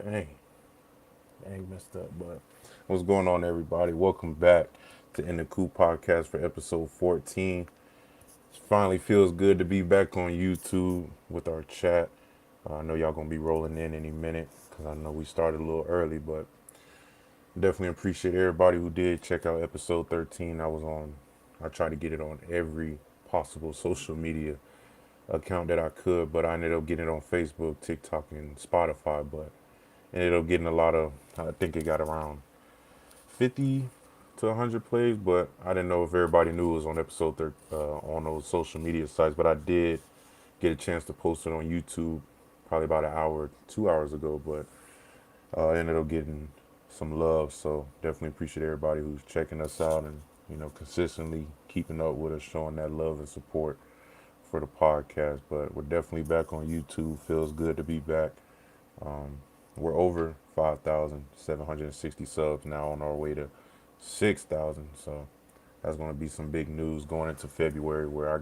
Dang, dang, messed up. But what's going on, everybody? Welcome back to In the Coop podcast for episode 14. It finally feels good to be back on YouTube with our chat. I know y'all gonna be rolling in any minute because I know we started a little early, but definitely appreciate everybody who did check out episode 13. I tried to get it on every possible social media account that I could, but I ended up getting it on Facebook, TikTok, and Spotify. But ended up getting a lot of, I think it got around 50 to 100 plays, but I didn't know if everybody knew it was on on those social media sites. But I did get a chance to post it on YouTube probably about an hour, 2 hours ago, but I ended up getting some love. So definitely appreciate everybody who's checking us out and, consistently keeping up with us, showing that love and support for the podcast. But we're definitely back on YouTube. Feels good to be back. We're over 5,760 subs now, on our way to 6,000. So that's going to be some big news going into February, where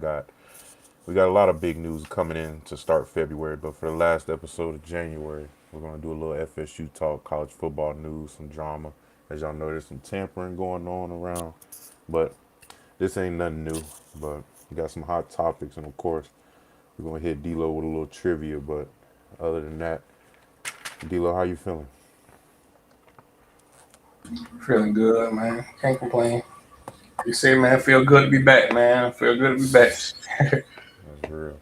we got a lot of big news coming in to start February. But for the last episode of January, we're going to do a little FSU talk, college football news, some drama. As y'all know, there's some tampering going on around, but this ain't nothing new. But we got some hot topics, and of course, we're going to hit D-Lo with a little trivia. But other than that, D-Lo, how you feeling? Feeling good, man. Can't complain. You say, man, feel good to be back, man. Feel good to be back. That's real.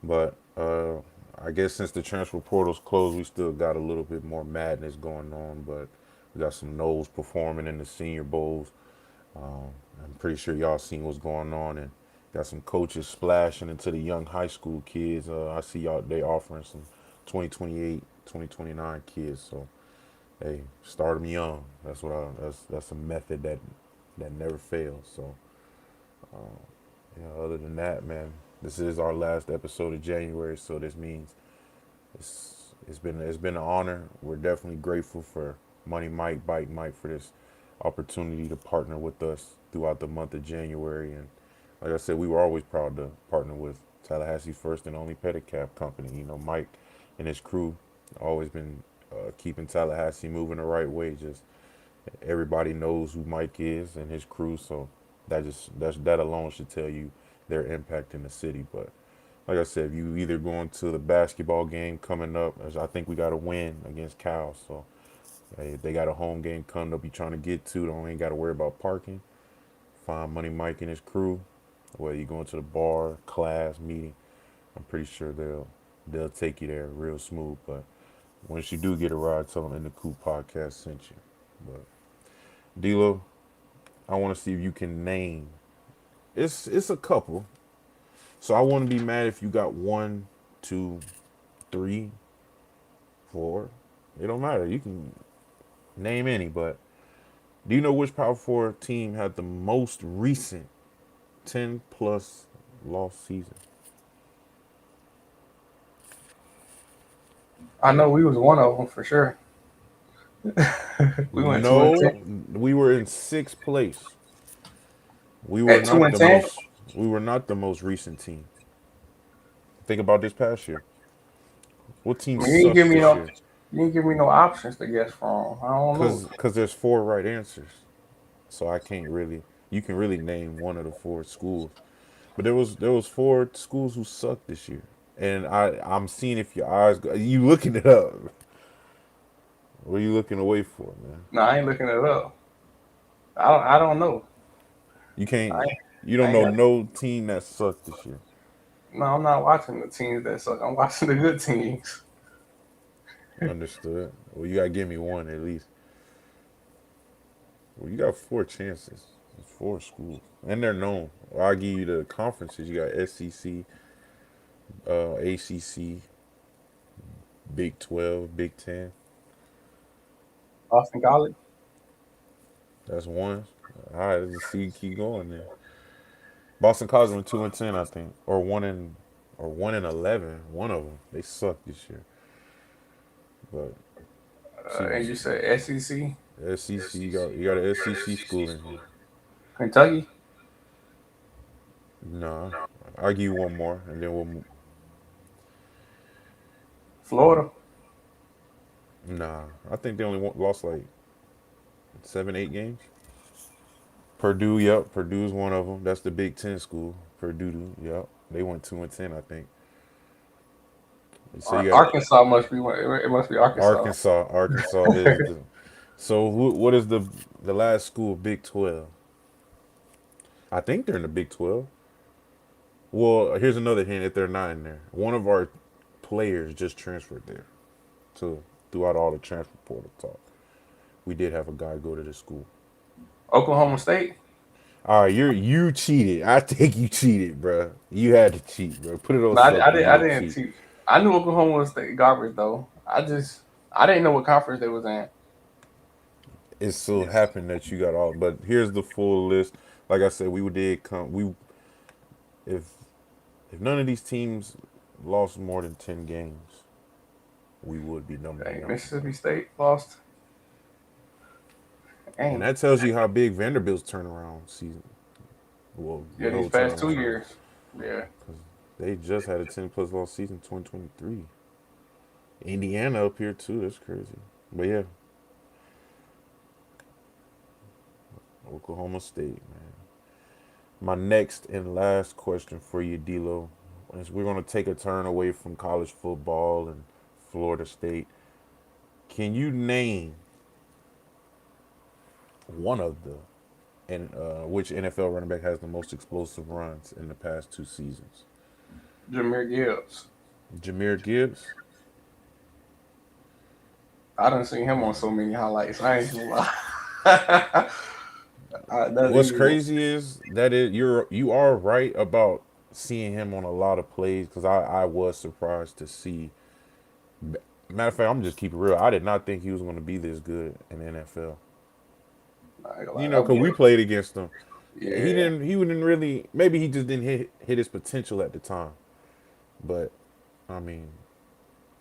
But I guess since the transfer portal's closed, we still got a little bit more madness going on. But we got some no's performing in the senior bowls. Um, I'm pretty sure y'all seen what's going on, and got some coaches splashing into the young high school kids. I see y'all they offering some 2028, 2029 kids. So hey, start them young. That's a method that never fails. So other than that, man, this is our last episode of January, so this means it's been an honor. We're definitely grateful for Money Mike, Bike Mike, for this opportunity to partner with us throughout the month of January. And like I said, we were always proud to partner with Tallahassee's first and only pedicab company. Mike and his crew always been keeping Tallahassee moving the right way. Just everybody knows who Mike is and his crew, so that alone should tell you their impact in the city. But like I said, if you either going to the basketball game coming up, as I think we got to win against Cal, so hey, if they got a home game coming up, you trying to get to, don't ain't got to worry about parking. Find Money Mike and his crew. Whether you going to the bar, class, meeting, I'm pretty sure they'll take you there real smooth. But once you do get a ride, tell them In the Coop podcast sent you. But D'Lo, I want to see if you can name. It's a couple. So I wouldn't be mad if you got one, two, three, four. It don't matter. You can name any, but do you know which Power Four team had the most recent 10 plus loss season? I know we was one of them for sure. We went 2-10. No, we were in sixth place. We were At two not and the ten, most. We were not the most recent team. Think about this past year. What team I mean, you didn't give sucked me this no, year? you didn't give me no options to guess from. I don't know. Cause there's four right answers. So I can't really. You can really name one of the four schools. But there was four schools who sucked this year, and I'm seeing if your eyes go. You looking it up? What are you looking away for, man? No, I ain't looking it up. I don't know. You I can't. ain't, You I don't ain't know got. no team that sucked this year. No, I'm not watching the teams that suck. I'm watching the good teams. Understood. Well, you gotta give me one at least. Well, you got four chances. It's four schools, and they're known. Well, I'll give you the conferences. You got SEC, ACC, Big 12, Big 10. Boston College. That's one. All right, let's see. Keep going there. Boston College went 2-10, I think, or 1-11. One of them. They sucked this year. But see, And you said SEC, SEC. You got an SEC school in here. Kentucky, Nah, I'll give you one more, and then we'll. Florida. Nah, I think they only lost like 7, 8 games. Purdue, yep. Purdue's one of them. That's the Big Ten school. Purdue, yep. They went 2-10, I think. So you got Arkansas must be one. It must be Arkansas. Arkansas. Arkansas is the. So what is the last school? Big 12. I think they're in the Big 12. Well, here's another hint. If they're not in there, one of our players just transferred there. So throughout all the transfer portal talk, we did have a guy go to the school. Oklahoma State. All right, you cheated. I think you cheated, bro. You had to cheat, bro. Put it on No, something. You I didn't didn't cheat. teach. I knew Oklahoma State garbage though. I didn't know what conference they was in. It so Yes. happened that you got all. But here's the full list. Like I said, we did come. We if if none of these teams lost more than 10 games, we would be number Dang, one. Mississippi State lost. And Dang. that tells you how big Vanderbilt's turnaround season. Well, Yeah, their these whole past two turnaround years. is Yeah. because they just had a 10+ loss season 2023. Indiana up here too. That's crazy. But yeah, Oklahoma State, man. My next and last question for you, D'Lo, is we're going to take a turn away from college football and Florida State. Can you name one of the and which NFL running back has the most explosive runs in the past 2 seasons? Jameer Gibbs. Jameer Gibbs. I done seen him on Uh, so many highlights. I ain't gonna lie. That's what's easy one. crazy is that you are right about seeing him on a lot of plays because I was surprised to see. Matter of fact, I'm just keeping it real. I did not think he was going to be this good in the NFL. I ain't gonna You lie. know, That because boy. we played against him. He Yeah. didn't. He wouldn't really. Maybe he just didn't hit his potential at the time. But I mean,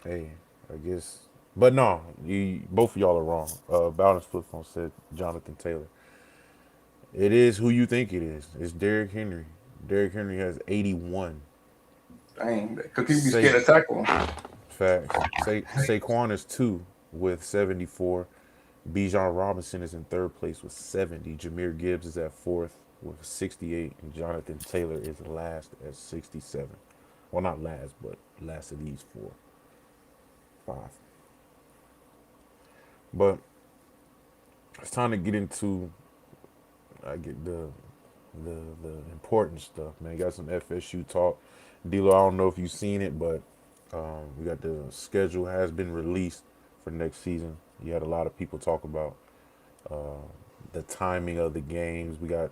hey, I guess. But no, you both of y'all are wrong. Balance flip phone said Jonathan Taylor. It is who you think it is. It's Derrick Henry. Derrick Henry has 81. Dang. Cause people be Say scared to tackle him. facts. Saquon is 2 with 74. Bijan Robinson is in third place with 70. Jameer Gibbs is at fourth with 68. And Jonathan Taylor is last at 67. Well, not last, but last of these four. Five. But it's time to get into I get the important stuff, man. Got some FSU talk. D'Lo, I don't know if you've seen it, but we got the schedule has been released for next season. You had a lot of people talk about the timing of the games. We got,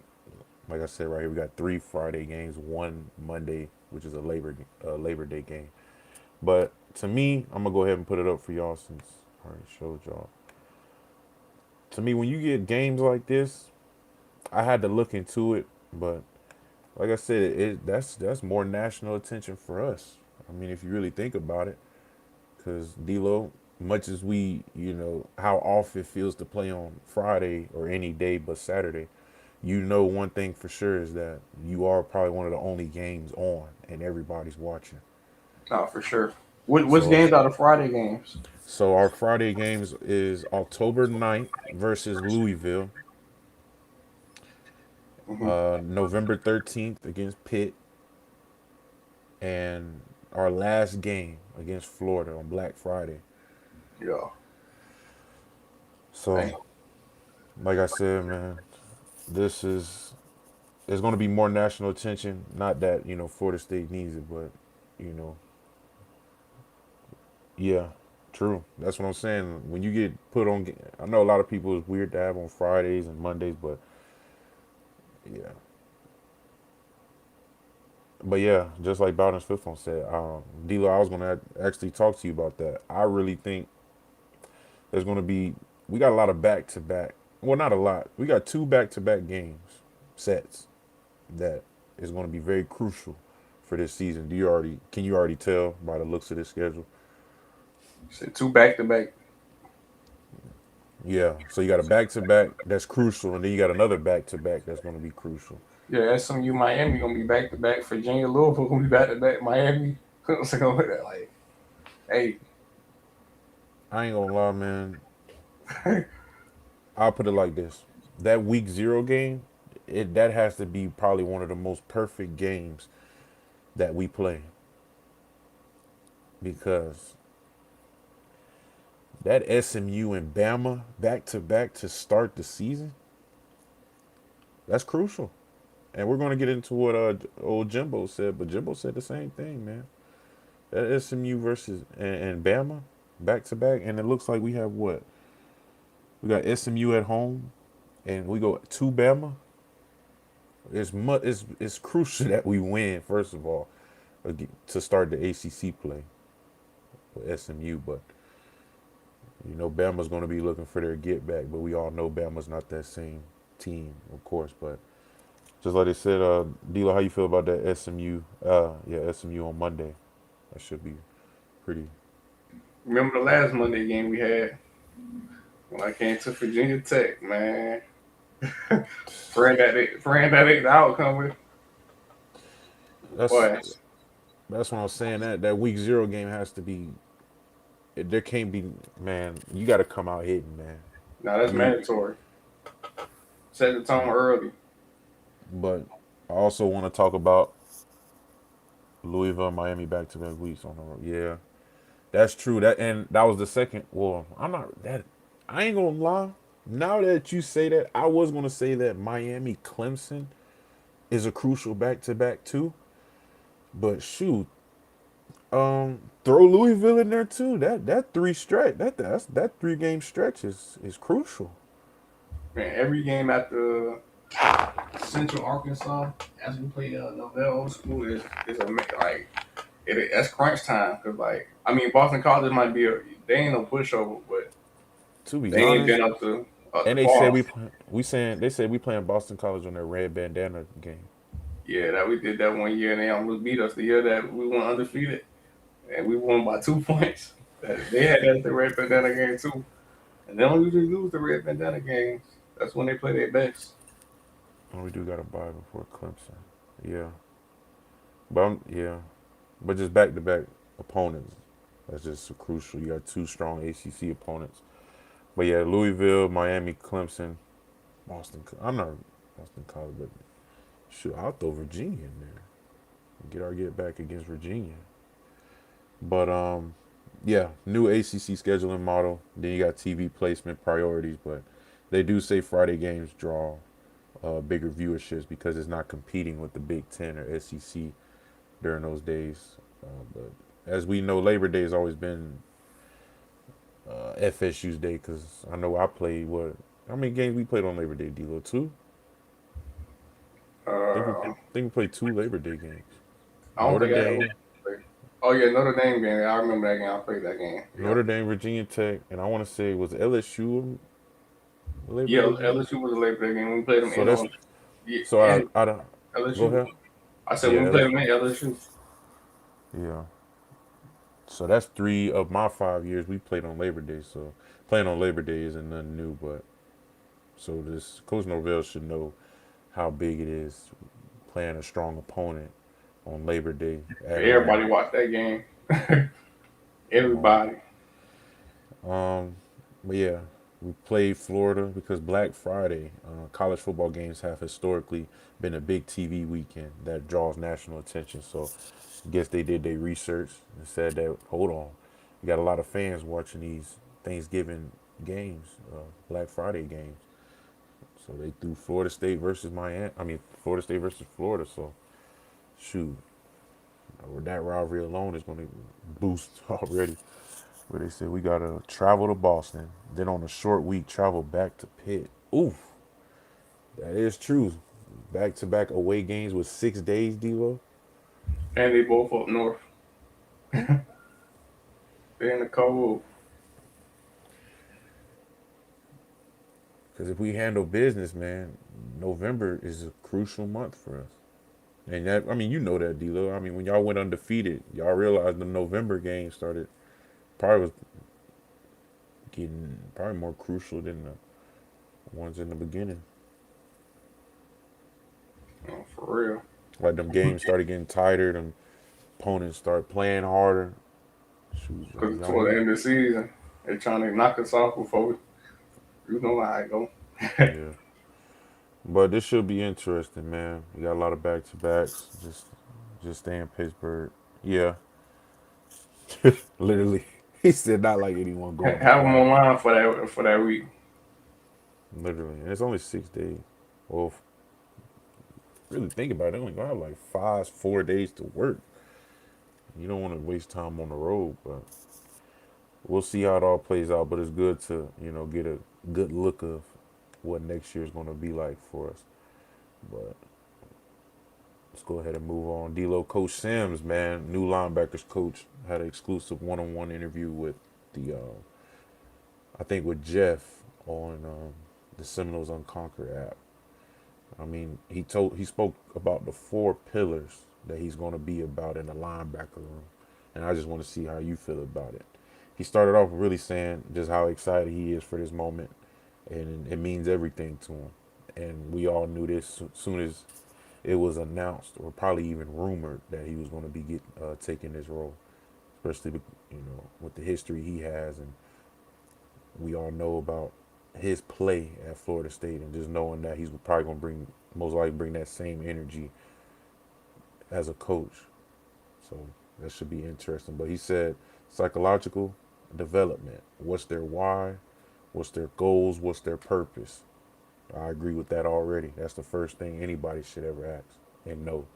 like I said right here, we got 3 Friday games, one Monday, which is a Labor Day game. But to me, I'm gonna go ahead and put it up for y'all since I already showed y'all. To me, when you get games like this, I had to look into it, but like I said, that's more national attention for us. I mean, if you really think about it, because D'Lo, much as we, how off it feels to play on Friday or any day but Saturday, one thing for sure is that you are probably one of the only games on and everybody's watching. No, for sure. Which So, games are the Friday games? so our Friday games is October 9th versus Louisville, Hmm. November 13th against Pitt, and our last game against Florida on Black Friday. Yeah. So, Dang. like I said, man, this is there's going to be more national attention. Not that Florida State needs it, but you know, yeah, true. That's what I'm saying. When you get put on, I know a lot of people is weird to have on Fridays and Mondays, yeah, yeah, just like Bowden's fifth one said, D'Lo, I was going to actually talk to you about that. I really think there's going to be we got a lot of back to back. Well, not a lot. We got 2 back-to-back games sets that is going to be very crucial for this season. Can you already tell by the looks of this schedule? Said two back to back. Yeah. So you got a back-to-back that's crucial, and then you got another back-to-back that's going to be crucial. Yeah, SMU Miami gonna be back to back. Virginia Louisville gonna be back to back. Miami. So like, hey, I ain't gonna lie, man. I'll put it like this: that week 0 game, that has to be probably one of the most perfect games that we play because that SMU and Bama back to back to start the season, that's crucial. And we're going to get into what old Jimbo said, but Jimbo said the same thing, man. That SMU versus and Bama back to back, and it looks like we have what? We got SMU at home, and we go to Bama. It's crucial that we win first of all to start the ACC play with SMU, but Bama's going to be looking for their get back, but we all know Bama's not that same team, of course. But just like they said, D'Lo, how you feel about that SMU? SMU on Monday. That should be pretty. Remember the last Monday game we had when I came to Virginia Tech, man. Praying that ain't the outcome with That's boy. that's what I was saying. That week 0 game has to be. There can't be, man. You got to come out hitting, man. Now that's You, mandatory. Set the tone early. but I also want to talk about Louisville, Miami back to back weeks on the road. Yeah, that's true. That was the second. Well, I'm not that. I ain't gonna lie. Now that you say that, I was gonna say that Miami Clemson is a crucial back to back too. But shoot, throw Louisville in there too. That three stretch, that 3 game stretch is crucial. Man, every game after Central Arkansas, as we play Novell Old School, like that's crunch time. Cause like I mean, Boston College might be they ain't no pushover, but To be they ain't honest, been up to and they said par. they said we playing Boston College on their red bandana game. Yeah, that we did that one year, and they almost beat us the year that we went undefeated, and we won by 2 points. They had that at the red bandana game too, and they don't usually lose the red bandana games. That's when they play their best. And we do got a bye before Clemson. Yeah, yeah, but just back to back opponents. That's just so crucial. You got 2 strong ACC opponents. But yeah, Louisville, Miami, Clemson, Boston. I'm not Boston College, but shoot, I'll throw Virginia in there. Get our get back against Virginia. But yeah, new ACC scheduling model. Then you got TV placement priorities, but they do say Friday games draw bigger viewerships because it's not competing with the Big Ten or SEC during those days. But as we know, Labor Day has always been FSU's day because I know I played what? How many games we played on Labor Day, D'Lo? Two? Uh, Think we played 2 Labor Day games. I don't Notre think I ever Dame, played. Oh yeah, Notre Dame game. I remember that game. I played that game. Yeah, Notre Dame, Virginia Tech, and I want to say was LSU a Labor yeah. Day game. LSU was a Labor Day game. We played them So in that's on yeah, so and I don't go LSU. ahead. I said Yeah, when we played them in LSU. yeah. So that's 3 of my 5 years we played on Labor Day. So playing on Labor Day isn't nothing new, but so this Coach Norvell should know how big it is playing a strong opponent on Labor Day at home. Everybody watched that game. Um, Everybody. but yeah, we played Florida because Black Friday, college football games have historically been a big TV weekend that draws national attention. So I guess they did their research and said that, hold on, you got a lot of fans watching these Thanksgiving games, Black Friday games. So they threw Florida State versus Miami. I mean, Florida State versus Florida. So shoot, that rivalry alone is going to boost already. Where they said we gotta travel to Boston, then on a short week travel back to Pitt. Oof, that is true. Back to back away games with 6 days, Devo. And they both up north. They in the cold. Because if we handle business, man, November is a crucial month for us. And that, I mean, you know that, D'Lo. I mean, when y'all went undefeated, y'all realized the November game started probably was getting probably more crucial than the ones in the beginning. Oh, for real. Like them games started getting tighter, them opponents start playing harder. Shoot, Because y'all toward knew. the end of the season. They're trying to knock us off before you know how it go. Yeah. But this should be interesting, man. We got a lot of back to backs. Just stay in Pittsburgh. Yeah. Literally. He said not like anyone going to Have them practice. online for that week. Literally. And it's only 6 days. Well, really think about it, they only gonna have like 4 days to work. You don't want to waste time on the road, but we'll see how it all plays out. But it's good to, get a good look of what next year is gonna be like for us. But let's go ahead and move on. D'Lo, Coach Sims, man, new linebackers coach, had an exclusive one-on-one interview with the, I think with Jeff on the Seminoles Unconquered app. I mean, he spoke about the four pillars that he's going to be about in the linebacker room, and I just want to see how you feel about it. He started off really saying just how excited he is for this moment, and it means everything to him. And we all knew this soon as it was announced, or probably even rumored, that he was going to be taking this role, especially with the history he has, and we all know about his play at Florida State, and just knowing that he's probably going to most likely bring that same energy as a coach. So that should be interesting. But he said psychological development. What's their why? What's their goals? What's their purpose? I agree with that already. That's the first thing anybody should ever ask and know.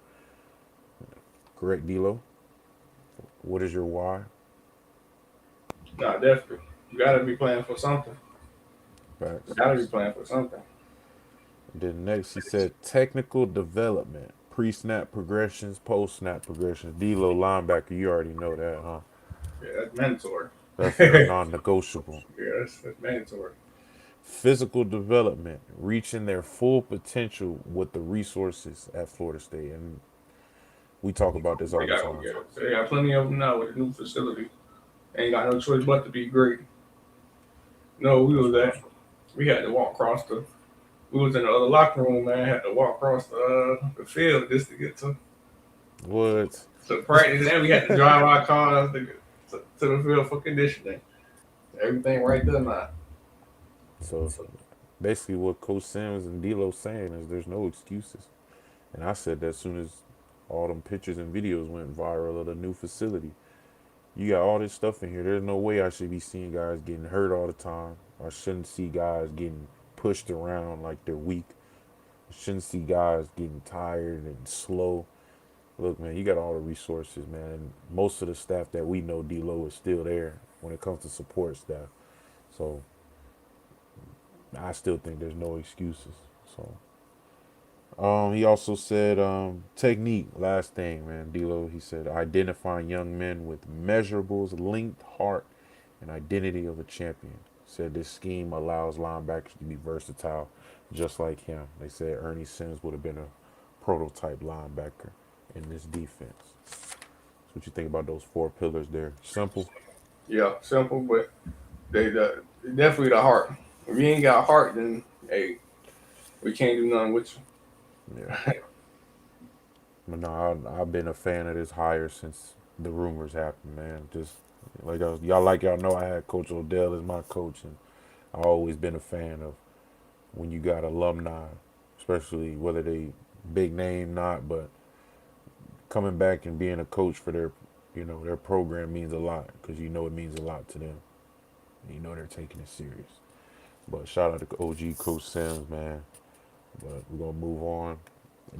Correct, D'Lo? What is your why? Nah, definitely. You gotta be playing for something. You Facts. gotta be playing for something. Then next he said technical development, pre-snap progressions, post-snap progressions. D'Lo linebacker, you already know that, huh? Yeah, that's mandatory. That's a Yeah, non-negotiable. that's mandatory. Physical development, reaching their full potential with the resources at Florida State, and we talk about this They all the got, time. yeah, they got plenty of them now with the new facility. Ain't got no choice but to be great. No, we That's was right. at. We had to walk across the. We was in the other locker room, man. Had to walk across the field just to get What? to practice, and we had to drive our cars to the field for conditioning. Everything right there now. So basically, what Coach Sims and D'Lo saying is there's no excuses, and I said that as soon as all them pictures and videos went viral of the new facility. You got all this stuff in here. There's no way I should be seeing guys getting hurt all the time. I shouldn't see guys getting pushed around like they're weak. I shouldn't see guys getting tired and slow. Look, man, you got all the resources, man. And most of the staff that we know, D-Lo, is still there when it comes to support staff. So I still think there's no excuses. So he also said technique. Last thing, man, D'Lo. He said identifying young men with measurables, linked heart, and identity of a champion. Said this scheme allows linebackers to be versatile, just like him. They said Ernie Sims would have been a prototype linebacker in this defense. So what you think about those four pillars there? Simple. Yeah, simple, but definitely the heart. If you ain't got heart, then hey, we can't do nothing with Yeah. you. But no, I've been a fan of this hire since the rumors happened, man. Just y'all know I had Coach Odell as my coach, and I always been a fan of when you got alumni, especially whether they big name not, but coming back and being a coach for their program means a lot because it means a lot to them. They're taking it serious. But shout out to OG Coach Sims, man. But we're gonna move on.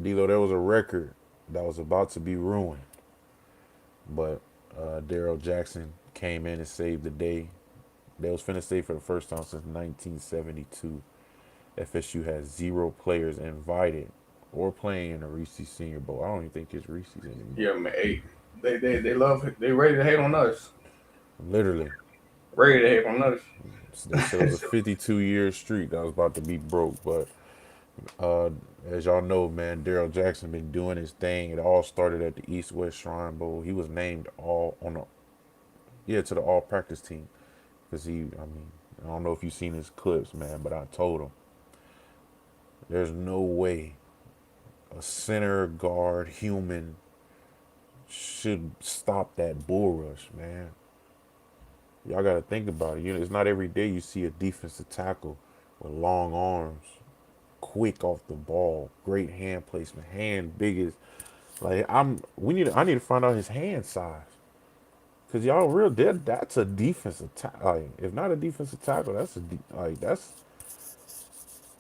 D'Lo, there was a record that was about to be ruined, but Daryl Jackson came in and saved the day. They was finna say for the first time since 1972, FSU has zero players invited or playing in the Reese Senior Bowl. I don't even think it's Reese's anymore. Yeah, man. Hey, they love it. They ready to hate on us. Literally, Ready to hate on us. they said it was a 52-year streak that was about to be broke. But uh, as y'all know, man, Daryl Jackson been doing his thing. It all started at the East West Shrine Bowl. He was named to the All Practice team because I don't know if you've seen his clips, man, but I told him there's no way a center guard human should stop that bull rush, man. Y'all got to think about it. It's not every day you see a defensive tackle with long arms, quick off the ball, great hand placement, hand big as like I need to find out his hand size. Cause y'all real dead. That's a defensive tackle. Like, if not a defensive tackle, like that's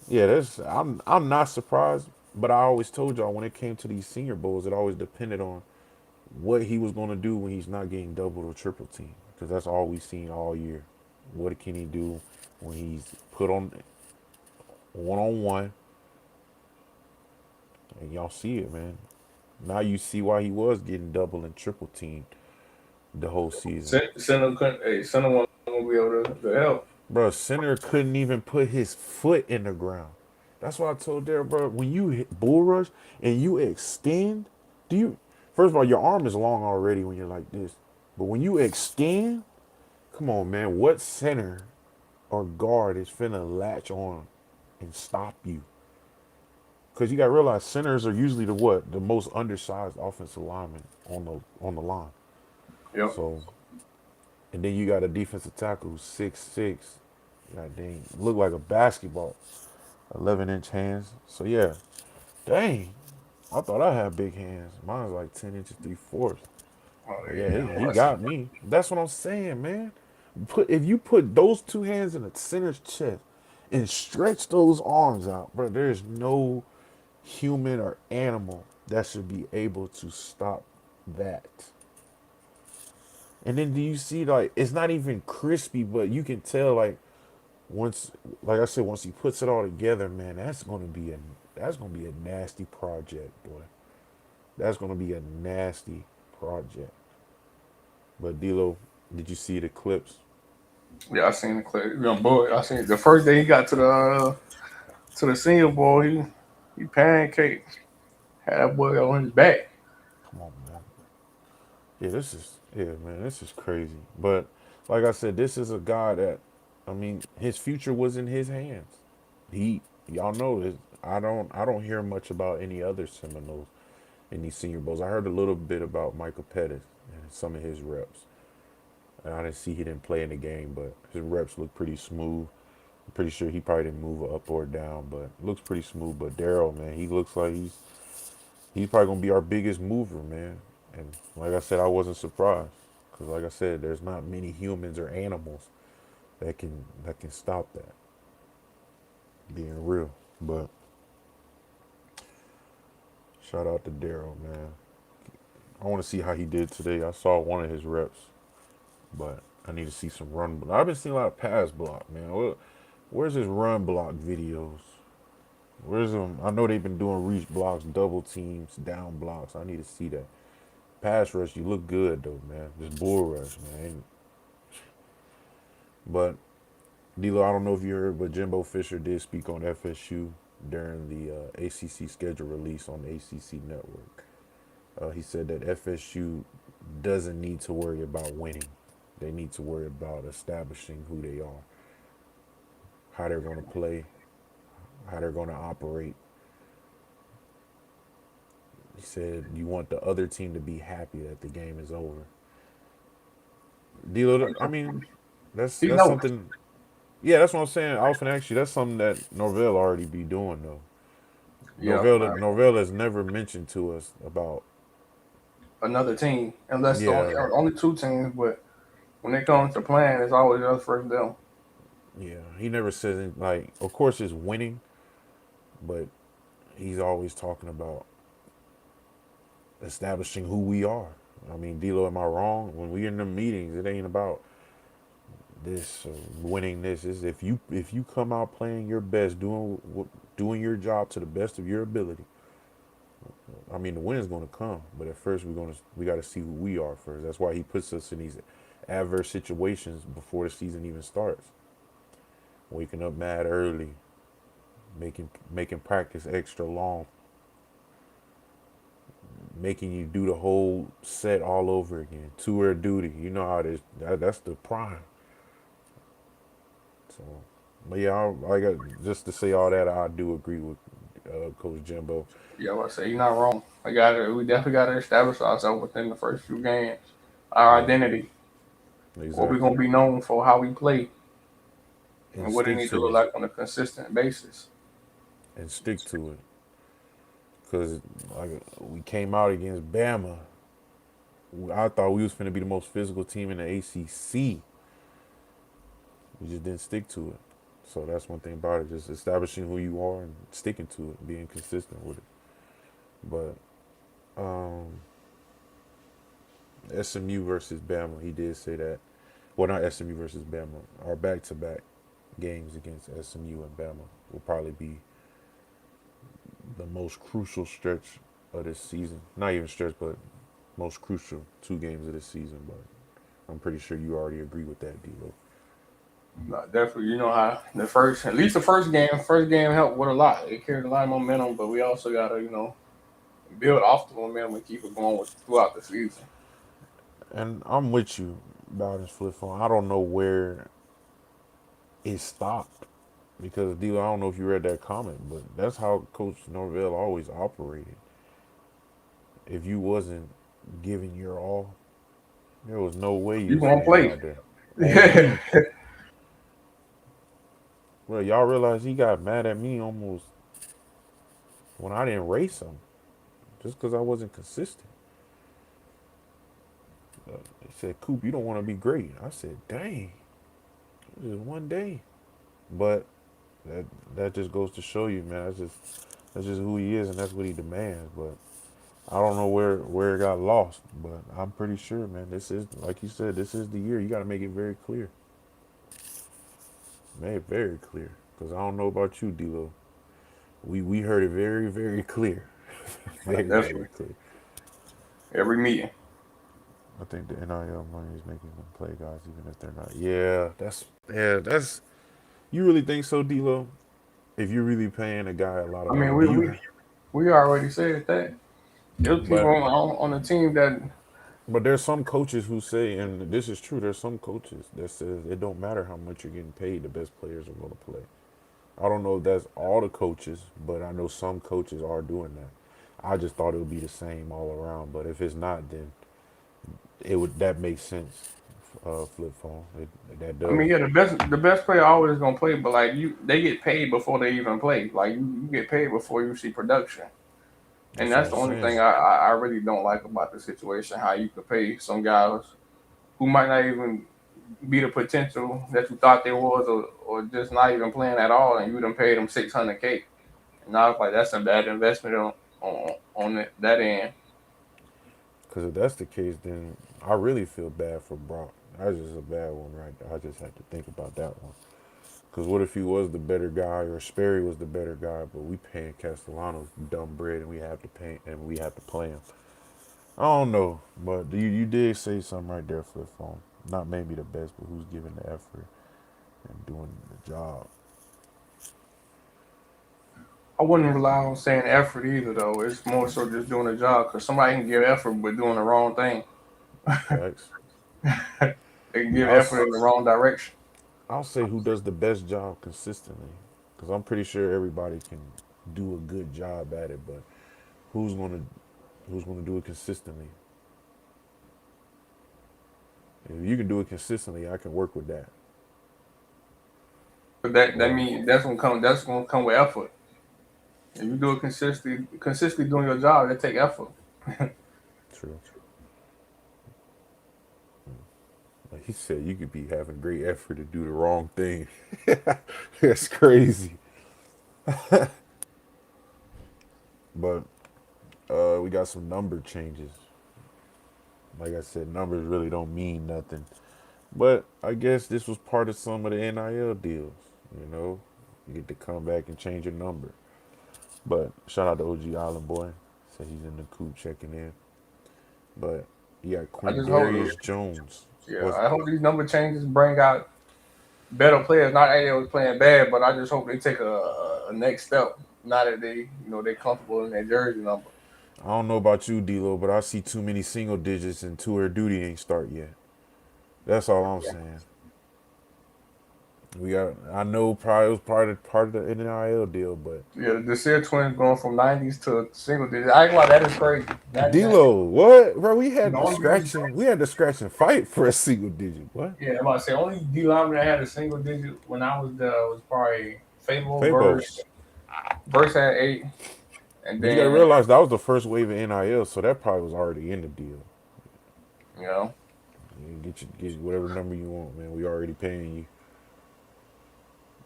yeah. That's I'm not surprised. But I always told y'all when it came to these Senior Bowls, it always depended on what he was going to do when he's not getting double or triple team. Because that's all we've seen all year. What can he do when he's put on one? And y'all see it, man. Now you see why he was getting double and triple teamed the whole season. Center couldn't. Hey, center wasn't gonna be able to help. Bro, center couldn't even put his foot in the ground. That's why I told Derek, bro, when you hit bull rush and you extend, do you first of all your arm is long already when you're like this. But when you extend, come on, man, what center or guard is finna latch on and stop you? Because you got to realize centers are usually the what? The most undersized offensive lineman on the line. Yep. So, and then you got a defensive tackle who's 6'6". God dang, look like a basketball. 11-inch hands. So yeah, dang. I thought I had big hands. Mine's like 10 inches 3/4. Oh, But yeah, yeah. he got me. That's what I'm saying, man. If you put those two hands in the center's chest and stretch those arms out, bro, there's no human or animal that should be able to stop that. And then do you see like it's not even crispy, but you can tell like once, like I said, once he puts it all together, man, that's gonna be a nasty project, boy. That's gonna be a nasty project. But D'Lo, did you see the clips? Yeah, I seen the clip. Boy, I seen the first day he got to the Senior Bowl. He pancaked. Had that boy on his back. Come on, man. Yeah, man, this is crazy. But like I said, this is a guy that, I mean, his future was in his hands. Y'all know this. I don't hear much about any other Seminoles in these Senior Bowls. I heard a little bit about Michael Pettis and some of his reps. And I didn't see he didn't play in the game, but his reps look pretty smooth. I'm pretty sure he probably didn't move up or down, but it looks pretty smooth. But Daryl, man, he looks like he's probably gonna be our biggest mover, man. And like I said, I wasn't surprised because, like I said, there's not many humans or animals that can stop that. Being real, but shout out to Daryl, man. I want to see how he did today. I saw one of his reps, but I need to see some run. I've been seeing a lot of pass block, man. Where's his run block videos? Where's them? I know they've been doing reach blocks, double teams, down blocks. I need to see that. Pass rush, you look good though, man. Just bull rush, man. But D'Lo, I don't know if you heard, but Jimbo Fisher did speak on FSU during the ACC schedule release on the ACC network. He said that FSU doesn't need to worry about winning. They need to worry about establishing who they are, how they're going to play, how they're going to operate. He said you want the other team to be happy that the game is over. D'Lo, I mean, He that's knows. something. Yeah, that's what I'm saying. I was finna ask you. That's something that Norvell already be doing though. Yeah, like Norvell has never mentioned to us about. another team, unless the Yeah, only two teams. But when it comes to playing, it's always us first down. yeah. He never says like. Of course, it's winning, but he's always talking about establishing who we are. I mean, D'Lo, am I wrong? When we in the meetings, it ain't about this or winning this. Is if you come out playing your best, doing your job to the best of your ability. I mean, the win is going to come, but at first we got to see who we are first. That's why he puts us in these adverse situations before the season even starts. Waking up mad early, making practice extra long, making you do the whole set all over again. Tour duty. You know how it is. That's the prime. So, but yeah, just to say all that, I do agree with Coach Jimbo. Yeah, I say you're not wrong. We definitely got to establish ourselves within the first few games. Our Yeah, identity. or we're Exactly. gonna be known for how we play And and what it stick need to to look it. like on a consistent basis. And stick to it. Because like we came out against Bama. I thought we was finna be the most physical team in the ACC. We just didn't stick to it. So that's one thing about it, just establishing who you are and sticking to it, being consistent with it. But um, SMU versus Bama, he did say that. Well, not SMU versus Bama. Our back-to-back games against SMU and Bama will probably be the most crucial stretch of this season. Not even stretch, but most crucial 2 games of this season. But I'm pretty sure you already agree with that, D-Lo. No, definitely, you know how the first, at least the first game helped with a lot. It carried a lot of momentum, but we also gotta, build off the momentum and keep it going throughout the season. And I'm with you about this flip phone. I don't know where it stopped because D-Lo, I don't know if you read that comment, but that's how Coach Norvell always operated. If you wasn't giving your all, there was no way you You was gonna gonna go play? out there. On Yeah, me. Well, y'all realize he got mad at me almost when I didn't race him just because I wasn't consistent. He said, "Coop, you don't want to be great." I said, "Dang, it was just one day." But that that just goes to show you, man. That's just who he is, and that's what he demands. But I don't know where it got lost, but I'm pretty sure, man. This is like you said. This is the year. You got to make it very clear. Make it very clear, because I don't know about you, D'Lo. We heard it very clear, very definitely. clear. Every meeting. I think the NIL money is making them play guys, even if they're not. Yeah. That's. You really think so, D'Lo? If you're really paying a guy a lot of I mean, money, we do we you? we already said that. There's people But on the team that but there's some coaches who say, and this is true. There's some coaches that says it don't matter how much you're getting paid. The best players are going to play. I don't know if that's all the coaches, but I know some coaches are doing that. I just thought it would be the same all around. But if it's not, then it would that makes sense. Flip phone. That I does. mean, yeah, the best player always gonna play, but like they get paid before they even play. Like you get paid before you see production, and That's what that's I'm the only thing saying. I really don't like about the situation. How you could pay some guys who might not even be the potential that you thought they was, or just not even playing at all, and you done paid them 600K. And I was like, that's a bad investment on that end. Because if that's the case, then I really feel bad for Brock. That's just a bad one right there. I just had to think about that one. Because what if he was the better guy or Sperry was the better guy, but we paying Castellanos dumb bread and we have to pay and we have to play him. I don't know, but you did say something right there, Flip Phone. Not maybe the best, but who's giving the effort and doing the job. I wouldn't rely on saying effort either, though. It's more so just doing a job because somebody can give effort but doing the wrong thing. Facts. They can give I'll effort in the wrong direction. I'll say who does the best job consistently, because I'm pretty sure everybody can do a good job at it, but who's gonna who's gonna do it consistently? If you can do it consistently, I can work with that. But that But means that's gonna come with effort. If you do it consistently doing your job, that take effort. true. Like he said, you could be having great effort to do the wrong thing. That's crazy. But we got some number changes. Like I said, numbers really don't mean nothing. But I guess this was part of some of the NIL deals. You know, you get to come back and change your number. But shout out to OG Island Boy. Said he's in the coop checking in. But you got I just hope, Quindarius Jones. yeah, Was I hope these number changes bring out better players. Not that they was playing bad, but I just hope they take a next step. Now that they comfortable in their jersey number. I don't know about you, D'Lo, but I see too many single digits and tour duty ain't start yet. That's all I'm saying. We got. I know probably it was part of the NIL deal, but Yeah, the Sear twins going from 90s to single digits. I ain't gonna lie, that is crazy. That D'Lo, what, bro? the only reason, We had to scratch and fight for a single digit. What? yeah, I'm about to say only D lineman that had a single digit when I was there was probably Fable Fabo. Verse had 8, and But you got to then realize that was the first wave of NIL, so that probably was already in the deal. you know, You get whatever number you want, man. We already paying you.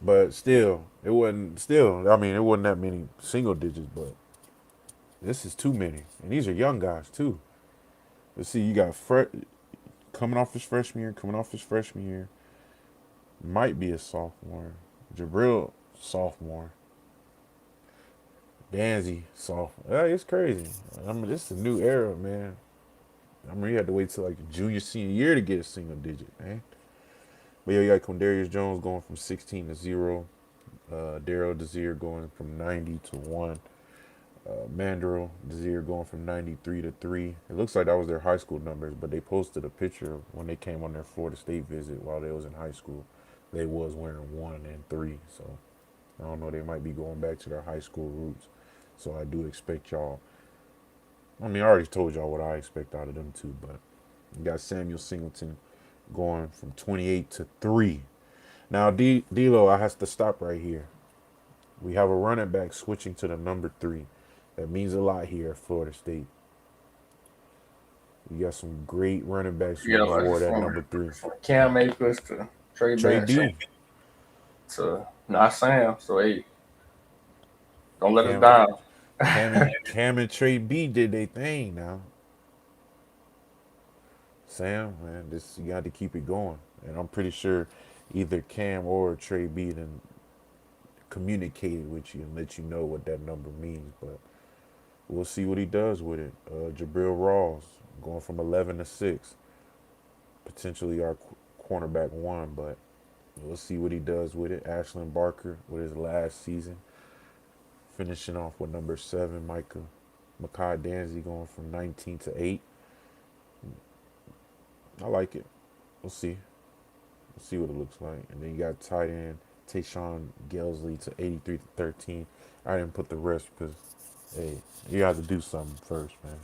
But still, it wasn't. Still, I mean, it wasn't that many single digits, but this is too many, and these are young guys too. Let's see, you got coming off his freshman year, might be a sophomore. Jabril, sophomore. Danzy, sophomore. Yeah, it's crazy. I mean, this is a new era, man. I mean, you had to wait till like junior, senior year to get a single digit, man. But yeah, you got Quindarius Jones going from 16 to 0. Daryl Desir going from 90 to 1. Mandrill Desir going from 93 to 3. It looks like that was their high school numbers, but they posted a picture of when they came on their Florida State visit while they was in high school. They was wearing 1 and 3, so I don't know. They might be going back to their high school roots. So I do expect y'all. I mean, I already told y'all what I expect out of them too, but you got Samuel Singleton going from 28 to 3. Now, D'Lo, I have to stop right here. We have a running back switching to the number 3. That means a lot here at Florida State. You got some great running backs who yeah, just like wore that number 3. from Cam Akers to Trey Trey Bench D, to not Sam. So hey, don't let us Cam, down. Cam and Trey B did their thing now. Sam, man, this you got to keep it going, and I'm pretty sure either Cam or Trey B then communicated with you and let you know what that number means. But we'll see what he does with it. Jabril Rawls going from 11 to 6, potentially our cornerback 1, but we'll see what he does with it. Ashlyn Barker with his last season, finishing off with number 7. Makai Danzy going from 19 to 8. I like it. We'll see. We'll see what it looks like. And then you got tight end Tayshawn Gelsley to 83 to 13. I didn't put the rest because, hey, you have to do something first, man.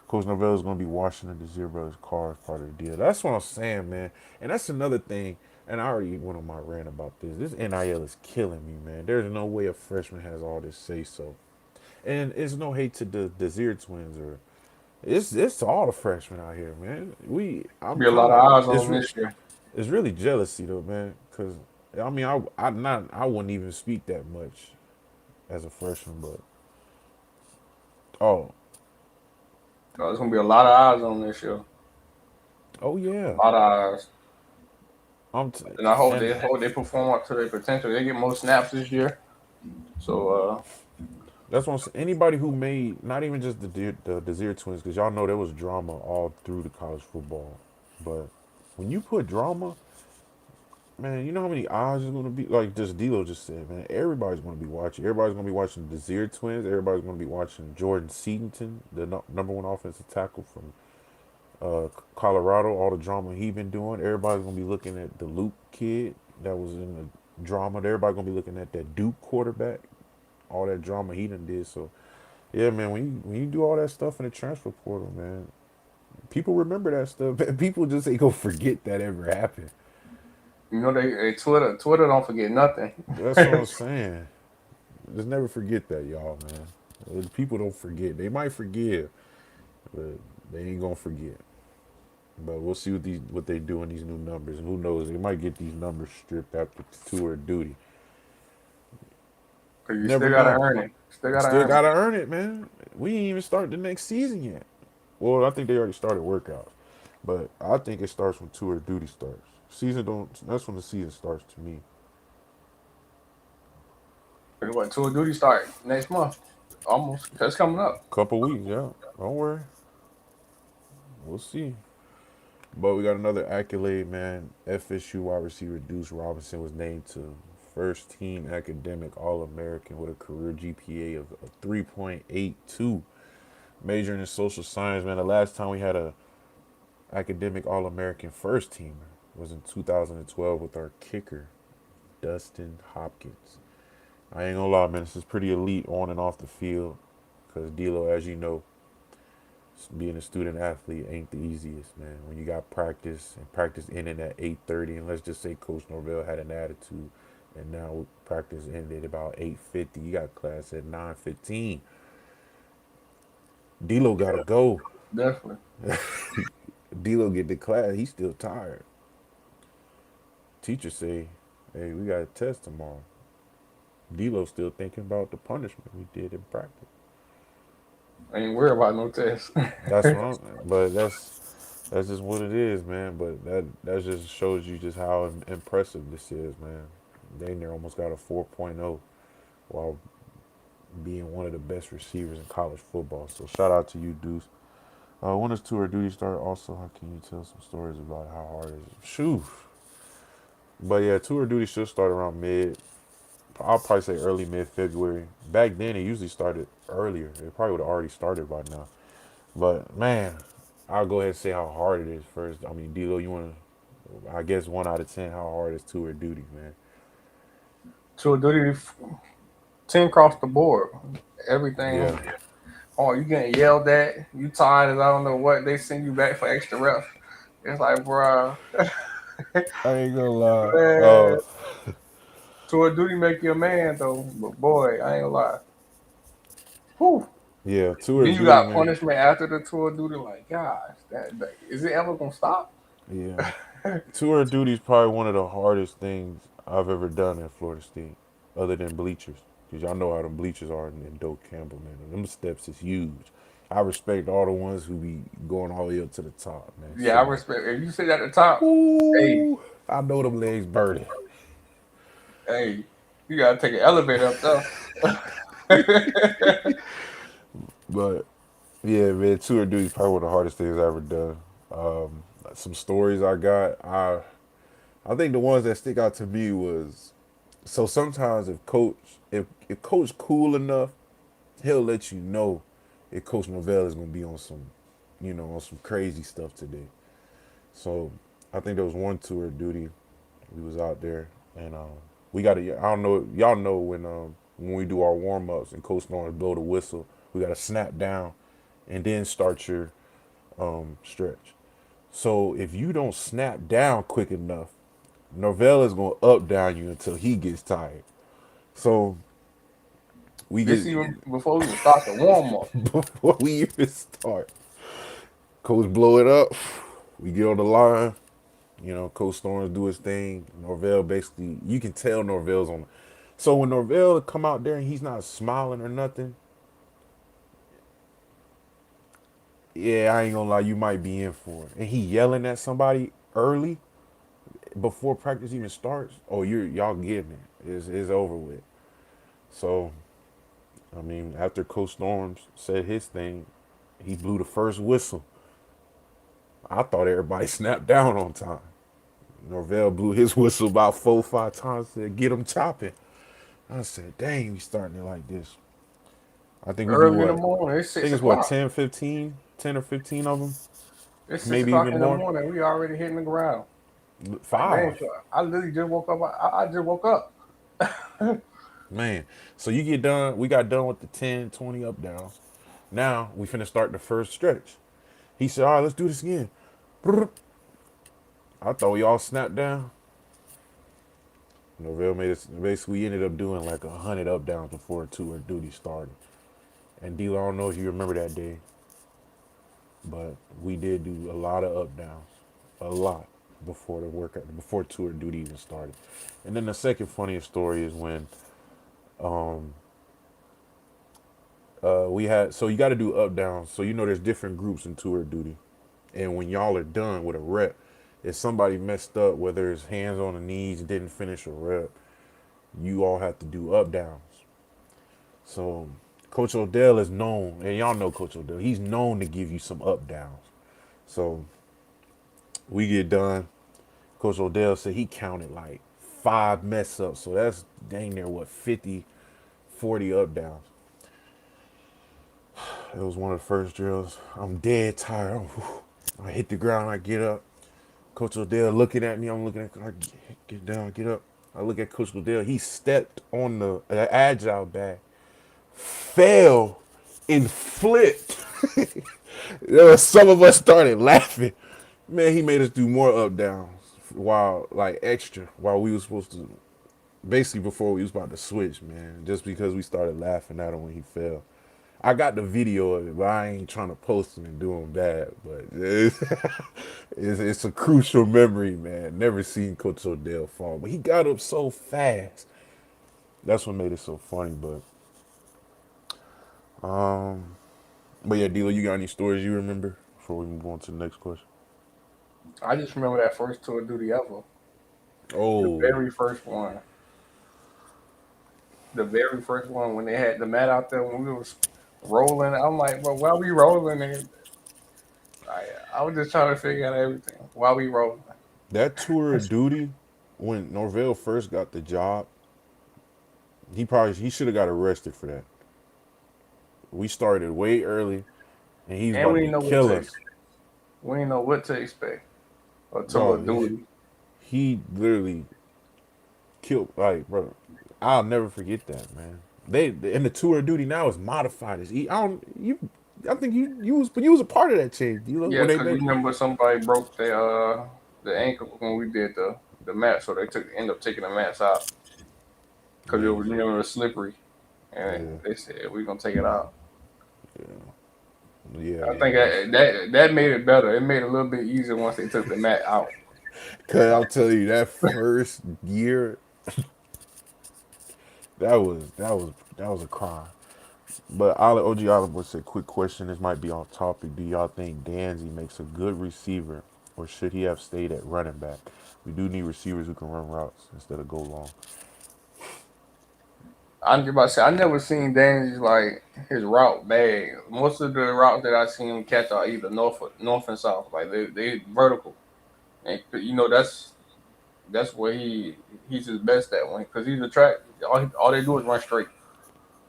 Coach Norvell is going to be washing the Desir Brothers car as part of the deal. That's what I'm saying, man. And that's another thing. And I already went on my rant about this. This NIL is killing me, man. There's no way a freshman has all this say so. And it's no hate to the Desir twins or it's all the freshmen out here, man. I'm Be a kind lot of of eyes on them this year. it's really jealousy though, man. Cause I mean I wouldn't even speak that much as a freshman, but oh There's gonna be a lot of eyes on this year. oh A yeah, lot of eyes. I'm And I hope and they perform up to their potential. They get more snaps this year. So that's what I'm saying. Anybody who made not even just the Desir twins, because y'all know there was drama all through the college football, but when you put drama, man, you know how many eyes is gonna be? Like just D'Lo just said, man. Everybody's gonna be watching. Everybody's gonna be watching the Desir twins. Everybody's gonna be watching Jordan Seaton, the number 1 offensive tackle from Colorado. All the drama he been doing. Everybody's gonna be looking at the Luke kid that was in the drama. Everybody's gonna be looking at that Duke quarterback. All that drama he done did. So yeah, man. When you do all that stuff in the transfer portal, man, people remember that stuff. People just ain't gonna forget that ever happened. you know they Twitter don't forget nothing. That's what I'm saying. Just never forget that, y'all, man. People don't forget. They might forgive, but they ain't gonna forget. But we'll see what they do in these new numbers, and who knows? They might get these numbers stripped after tour duty. Cause you Never still gotta know. earn it. Still gotta Still earn it. gotta earn it, man. We ain't even start the next season yet. Well, I think they already started workouts, but I think it starts when tour duty starts. Season don't. That's when the season starts to me. Cause what tour duty start next month? Almost. That's coming up. Couple weeks, yeah. Don't worry. We'll see. But we got another accolade, man. FSU wide receiver Deuce Robinson was named to first team academic All American with a career GPA of 3.82. Majoring in social science, man. The last time we had a academic All American first teamer was in 2012 with our kicker, Dustin Hopkins. I ain't gonna lie, man. This is pretty elite on and off the field. Because D'Lo, as you know, being a student athlete ain't the easiest, man. When you got practice and practice ending at 8:30, and let's just say Coach Norvell had an attitude, and now practice ended about 8:50. You got class at 9:15. D'Lo gotta go. Definitely. D'Lo get to class, he's still tired. Teacher say, "Hey, we got a test tomorrow." D'Lo still thinking about the punishment we did in practice. I ain't worried about no test. That's wrong, but that's just what it is, man. But that just shows you just how impressive this is, man. Dang near almost got a 4.0 while being one of the best receivers in college football. So shout out to you, Deuce. When does tour duty start? Also, how can you tell some stories about how hard it is? Shoo. But yeah, tour duty should start around mid. I'll probably say early mid February. Back then, it usually started earlier. It probably would have already started by now. But man, I'll go ahead and say how hard it is first. I mean, D'Lo, you want to? I guess 1 out of 10. How hard is tour duty, man? To a duty, 10 across the board. Everything. Yeah, Oh, you getting yelled at. You tired as I don't know what. They send you back for extra reps. It's like, bruh, I ain't gonna lie. man, to a duty make you a man, though. But boy, I ain't gonna lie. Whew. Yeah, tour Then you duty, got man. punishment after the tour duty. Like, gosh, that is it ever gonna stop? Yeah, tour duty is probably one of the hardest things I've ever done at Florida State, other than bleachers. Cause y'all know how the bleachers are in Doak Campbell, man. And them steps is huge. I respect all the ones who be going all the way up to the top, man. Yeah, I Salute. respect. If you sit at the top, hey, Ooh, I know them legs burning. hey, you gotta take an elevator up there. But yeah, man, tour duty is probably one of the hardest things I've ever done. Some stories I got, I think the ones that stick out to me was so sometimes if coach cool enough, he'll let you know if Coach Novell is gonna be on some, on some crazy stuff today. So I think there was one tour duty. We was out there and we got to. I don't know. Y'all know when we do our warm ups and Coach Norris blow the whistle, we got to snap down and then start your stretch. So if you don't snap down quick enough, Norvell is gonna up down you until he gets tired. So we This get even before we even start the warm up. before we even start, Coach blow it up. We get on the line. Coach Storms do his thing. Norvell basically, you can tell Norvell's on. So when Norvell come out there and he's not smiling or nothing, yeah, I ain't gonna lie, you might be in for it. And he yelling at somebody early before practice even starts. Oh, y'all getting it. It's over with. So I mean, after Coach Storms said his thing, he blew the first whistle. I thought everybody snapped down on time. Norvell blew his whistle about 4 or 5 times. Said, "Get him chopping." I said, "Dang, we starting it like this." I think we do Early in the what? morning, it's I think six it's what o'clock. 10, 15, 10 or 15 of them, It's six maybe o'clock even in the more. morning. We already hitting the ground. Like, dang, 5, I literally just woke up. I just woke up. man. So you get done. We got done with the 10, 20 up downs. Now we finna start the first stretch. He said, "All right, let's do this again." I thought we all snapped down. Norvell made us. Basically, we ended up doing like 100 up downs before tour duty started. And D, I don't know if you remember that day, but we did do a lot of up downs, a lot before tour duty even started. And then the second funniest story is when we had. So you got to do up downs. So there's different groups in tour duty, and when y'all are done with a rep, if somebody messed up, whether it's hands on the knees, didn't finish a rep, you all have to do up downs. So Coach Odell is known, and y'all know Coach Odell. He's known to give you some up downs. So we get done. Coach Odell said he counted like 5 mess ups. So that's dang near what 50, 40 up downs. It was one of the first drills. I'm dead tired. I hit the ground. I get up. Coach Odell looking at me. I'm looking at. I get down. Get up. I look at Coach Goodell. He stepped on the agile bag, fell, and flipped. Some of us started laughing. Man, he made us do more up downs while like extra while we was supposed to basically before we was about to switch, man. Just because we started laughing at him when he fell. I got the video of it, but I ain't trying to post him and do him bad. But it's a crucial memory, man. Never seen Coach Odell fall, but he got up so fast. That's what made it so funny. But yeah, D'Lo, you got any stories you remember before we move on to the next question? I just remember that first tour of duty ever. The Oh, very first one. The very first one when they had the mat out there when we was rolling. I'm like, well, why we rolling? And I was just trying to figure out everything. Why we rolling? that tour of duty when Norvell first got the job, he should have got arrested for that. We started way early, and he's And we about to didn't know what kill to us. expect. We didn't know what to expect. A tour Bro, of duty. he literally killed like bro. I'll never forget that, man. They and the tour of duty now is modified. I don't you. I think you was a part of that change, Yeah, when they because you made. remember somebody broke the ankle when we did the mat, so they end up taking the mats out because it Yeah, was it was slippery, and yeah, they said we're gonna take it out. yeah, I think man. that made it better. It made it a little bit easier once they took the mat out. Cause I'll tell you that first year, that was a crime. But OG Oliver said, quick question. This might be off topic. Do y'all think Danzy makes a good receiver, or should he have stayed at running back? We do need receivers who can run routes instead of go long. I'm just about to say I never seen Danny's like his route bag. Most of the routes that I seen him catch are either north and south. Like they vertical, and that's where he's his best at when because he's a track. All they do is run straight.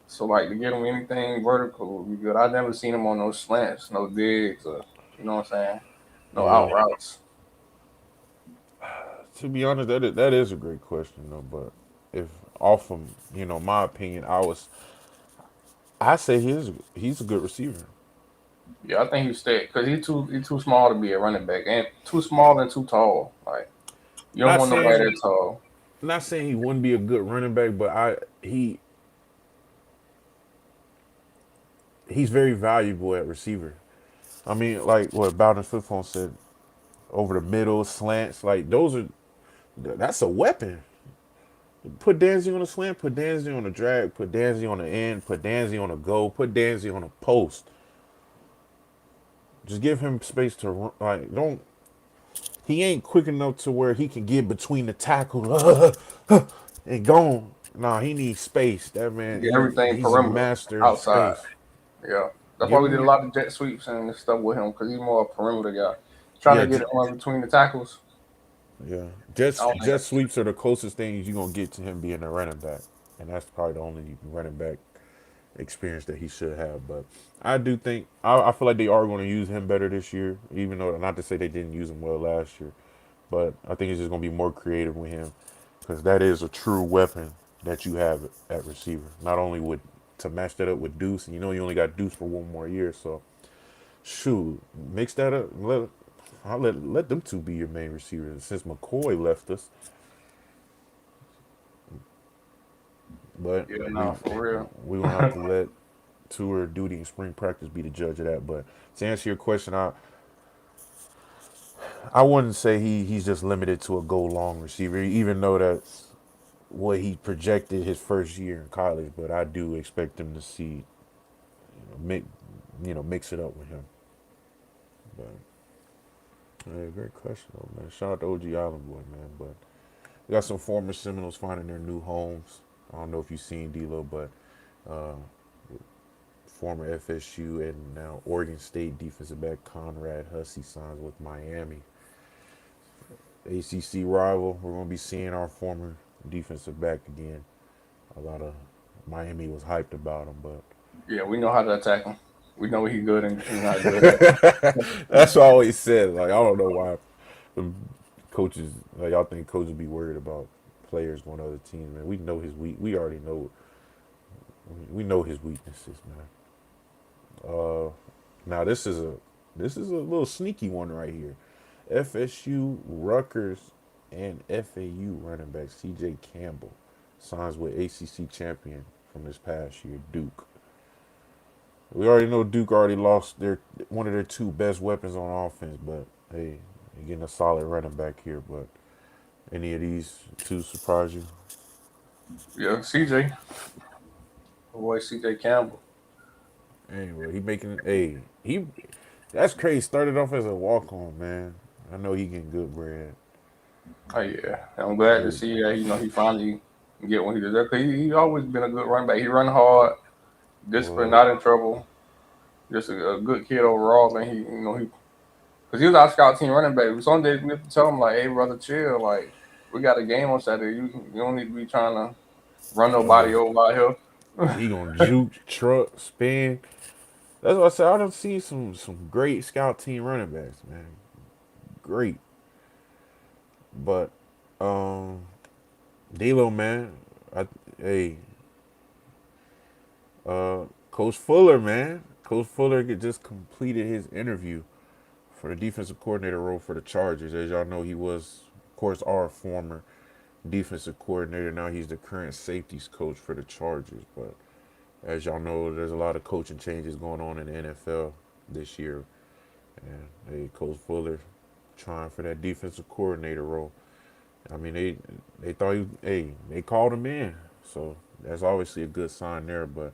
So like to get him anything vertical would be good. I've never seen him on no slants, no digs, or you know what I'm saying, no Yeah. out routes. To be honest, that is a great question though. But if off of my opinion, I say he's a good receiver. Yeah, I think he stayed because he's too small to be a running back and too small and too tall. Like you don't Not want nobody saying that tall. not saying he wouldn't be a good running back, but he's very valuable at receiver. I mean, like what Bowden Footphone said, over the middle slants, like that's a weapon. Put Danzy on a slant, put Danzy on a drag, put Danzy on the end, put Danzy on a go, put Danzy on a post. Just give him space to run. Like don't. He ain't quick enough to where he can get between the tackle and gone. Nah, he needs space. That man, Get everything he's a perimeter master of outside. space. Yeah, that's why Give we did a him, lot of jet sweeps and stuff with him because he's more a perimeter guy. Trying yeah, to get it on between the tackles. yeah. I Jet don't think jet that's sweeps are the closest things you're gonna get to him being a running back, and that's probably the only running back experience that he should have. But I do think I feel like they are going to use him better this year, even though not to say they didn't use him well last year. But I think it's just going to be more creative with him because that is a true weapon that you have at receiver. Not only with to match that up with Deuce, and you only got Deuce for one more year, so shoot, mix that up. Let them two be your main receivers. Since McCoy left us, but yeah, no, we for real. we gonna have to let tour duty and spring practice be the judge of that. But to answer your question, I wouldn't say he's just limited to a go long receiver, even though that's what he projected his first year in college. But I do expect him to see mix mix it up with him. But great question though, man. Shout out to OG Island boy, man. But we got some former Seminoles finding their new homes. I don't know if you've seen D'Lo, but uh, former FSU and now Oregon State defensive back Conrad Hussey signs with Miami. ACC rival. We're going to be seeing our former defensive back again. A lot of Miami was hyped about him, but Yeah, we know how to attack him. We know what he's good and he's not good at. that's what I always said. Like I don't know why the coaches, like y'all think coaches be worried about players going to other teams, man. We know his we already know we know his weaknesses, man. Now this is a little sneaky one right here. FSU, Rutgers, and FAU running back C.J. Campbell signs with ACC champion from this past year, Duke. We already know Duke already lost their one of their two best weapons on offense, but hey, you're getting a solid running back here. But any of these two surprise you? Yeah, CJ, boy, CJ Campbell. Anyway, he making he that's crazy. Started off as a walk on, man. I know he getting good bread. Oh yeah, I'm glad to Good. see that he finally get what he deserves. Cause he always been a good running back. He run hard, disciplined, Well, not in trouble. Just a good kid overall, man. He because he was our scout team running back. Some days we have to tell him like, hey brother, chill. Like we got a game on Saturday. You don't need to be trying to run uh, nobody over out here. he gonna juke, truck, spin. That's what I said. I done seen some great scout team running backs, man. Great, but um, D'Lo, man. I hey, Coach Fuller, man. Coach Fuller just completed his interview for the defensive coordinator role for the Chargers. As y'all know, he was, of course, our former defensive coordinator. Now he's the current safeties coach for the Chargers. But as y'all know, there's a lot of coaching changes going on in the NFL this year. And hey, Coach Fuller trying for that defensive coordinator role. I mean, they thought they called him in, so that's obviously a good sign there. But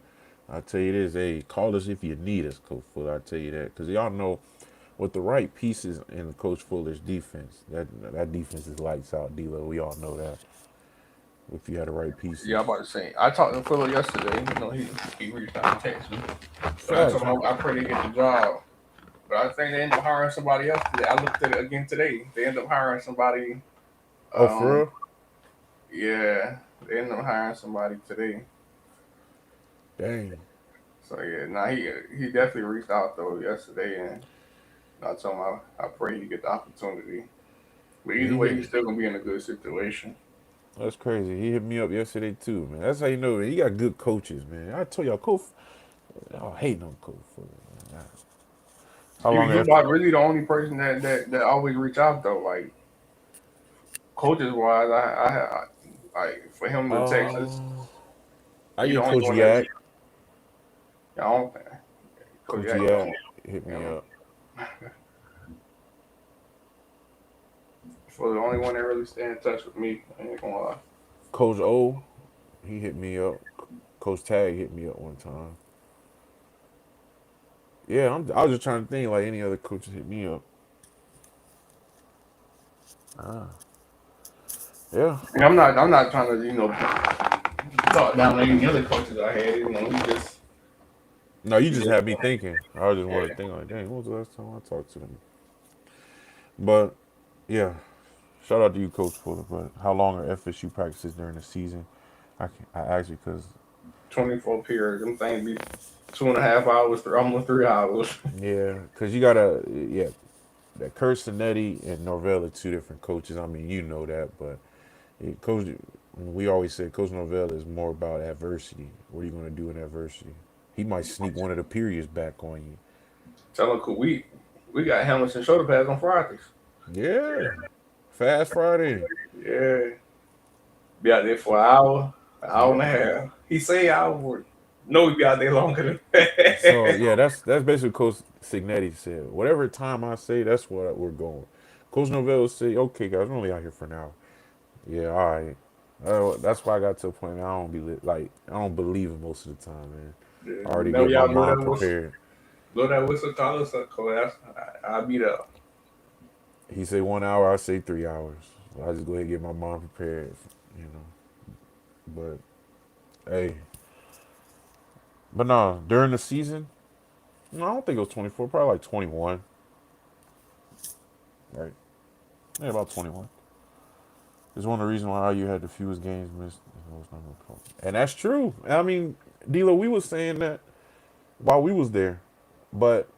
I tell you this, hey, call us if you need us, Coach Fuller. I tell you that because y'all know with the right pieces in Coach Fuller's defense, that defense is lights out. D'Lo, we all know that. If you had the right Yeah, pieces, I'm about to say. I talked to Philo yesterday. He reached out and texted me, but I facts, told man. him I pray they get the job. But I think they ended up hiring somebody else today. I looked at it again today. They ended up hiring somebody. Oh, for Um, real? yeah, they ended up hiring somebody today. Dang. So yeah, now he definitely reached out though yesterday, and I told him I pray he get the opportunity. But Yeah, either he way, hit. he's still gonna be in a good situation. That's crazy. He hit me up yesterday too, man. That's how you know, man. You got good coaches, man. I told y'all, Coach. I hate no Coach Fuller. Man. How long He after? about really the only person that always reach out though. Like coaches wise, like for him to text us, Uh, I he the get only Coach one that Yak. I don't think. Coach Coach Yak, Yak hit me you up. for the only one that really stay in touch with me. I ain't gonna lie. Coach O, he hit me up. Coach Tag hit me up one time. Yeah, I was just trying to think like any other coaches hit me up. Ah, yeah. And I'm not trying to talk down any other coaches I had. He just No, you he just just had me thinking. I just wanted to yeah. think like, dang, when was the last time I talked to them? But yeah, shout out to you, Coach Fuller. But how long are FSU practices during the season? I asked you because 24 periods. Them things be 2.5 hours, almost 3 hours. yeah, because you gotta yeah that Kurt Sinetti and Norvell are two different coaches. I mean, you know that, but yeah, Coach, we always say Coach Norvell is more about adversity. What are you going to do in adversity? He might sneak one of the periods back on you. Tell them, cool, we got helmets and shoulder pads on Fridays. Yeah, Fast Friday. Yeah, be out there for an hour and a Yeah. half. He say hour. No, we be out there longer than that. So yeah, that's basically what Coach Signetti said. Whatever time I say, that's what we're going. Coach Norvell will say, "Okay, guys, we're only out here for an hour." Yeah, all right. That's why I got to a point. I don't be like I don't believe it most of the time, man. I already No, get my y'all mind prepared. blow that whistle, call us up, cool. I'll be there. He say 1 hour, I say 3 hours. So I just go ahead and get my mind prepared, you know. But hey, but no, during the season, no, I don't think it was 24. Probably like 21, right? Yeah, about 21. It's one of the reasons why you had the fewest games missed. And that's true. I mean, D'Lo, we was saying that while we was there, but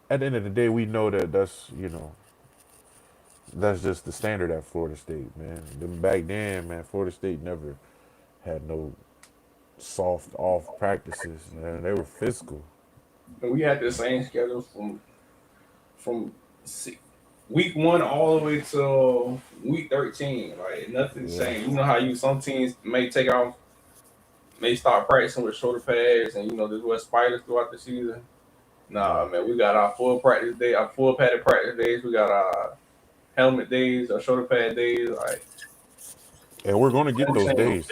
at the end of the day, we know that that's that's just the standard at Florida State, man. Them back then, man, Florida State never had no soft off practices, man. They were physical. And we had the same schedule from si- week 1 all the way to week 13. Like nothing Yeah, changed. You know how you some teams may take off, may start practicing with shoulder pads, and just wear spiders throughout the season. Nah, yeah. man, we got our full practice day, our full padded practice days. We got our helmet days, our shoulder pad days. Like And we're going to get nothing those changed. days.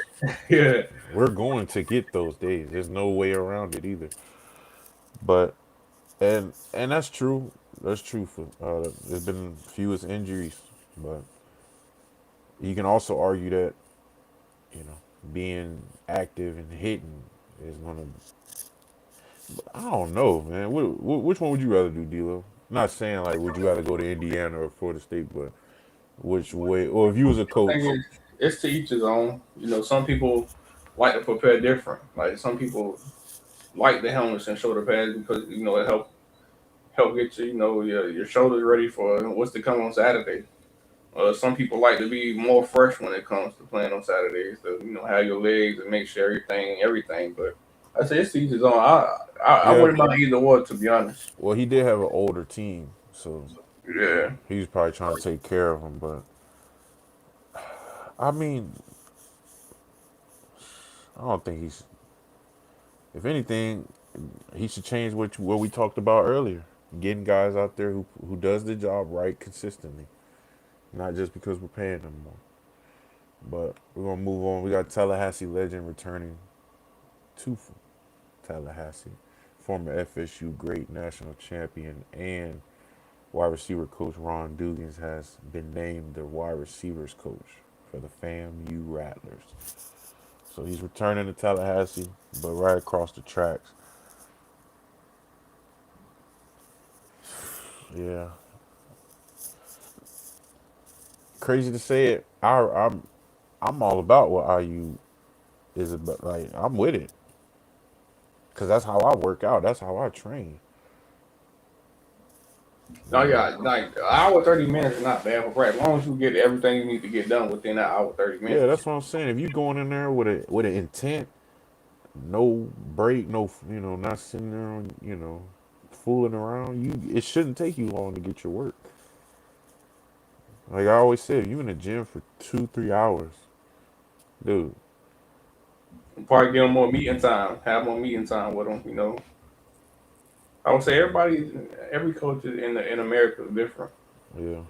Yeah. We're going to get those days. There's no way around it either. But and that's true. That's true. For there's been fewest injuries, but you can also argue that being active and hitting is gonna. I don't know, man. Which one would you rather do, D'Lo? Not saying like would you rather go to Indiana or Florida State, but which way? Or if you was a I coach, think it's to each his own. Some people like to prepare different. Like some people like the helmets and shoulder pads because it help get your shoulders ready for what's to come on Saturday. Some people like to be more fresh when it comes to playing on Saturdays. To have your legs and make sure everything. But I say it's to each his own. I yeah. wouldn't mind either or, to be honest. Well, he did have an older team, so Yeah. he was probably trying to take care of them. But I mean, I don't think he's. If anything, he should change what we talked about earlier. Getting guys out there who does the job right consistently, not just because we're paying them more. But we're gonna move on. We got Tallahassee legend returning to Tallahassee, former FSU great national champion and wide receiver coach Ron Dugans has been named the wide receivers coach for the FAMU Rattlers. So he's returning to Tallahassee, but right across the tracks. Yeah, crazy to say it. I'm all about what IU is about. Like I'm with it, cause that's how I work out. That's how I train. You No, know. yeah, like an hour 30 minutes is not bad for practice. As long as you get everything you need to get done within that hour 30 Yeah, minutes. that's what I'm saying. If you going in there with an intent, no break, no not sitting there on fooling around. It shouldn't take you long to get your work. Like I always said, you in the gym for 2-3 hours, dude. Probably give them more meeting time. Have more meeting time with them. I would say every coach in America is different. Yeah.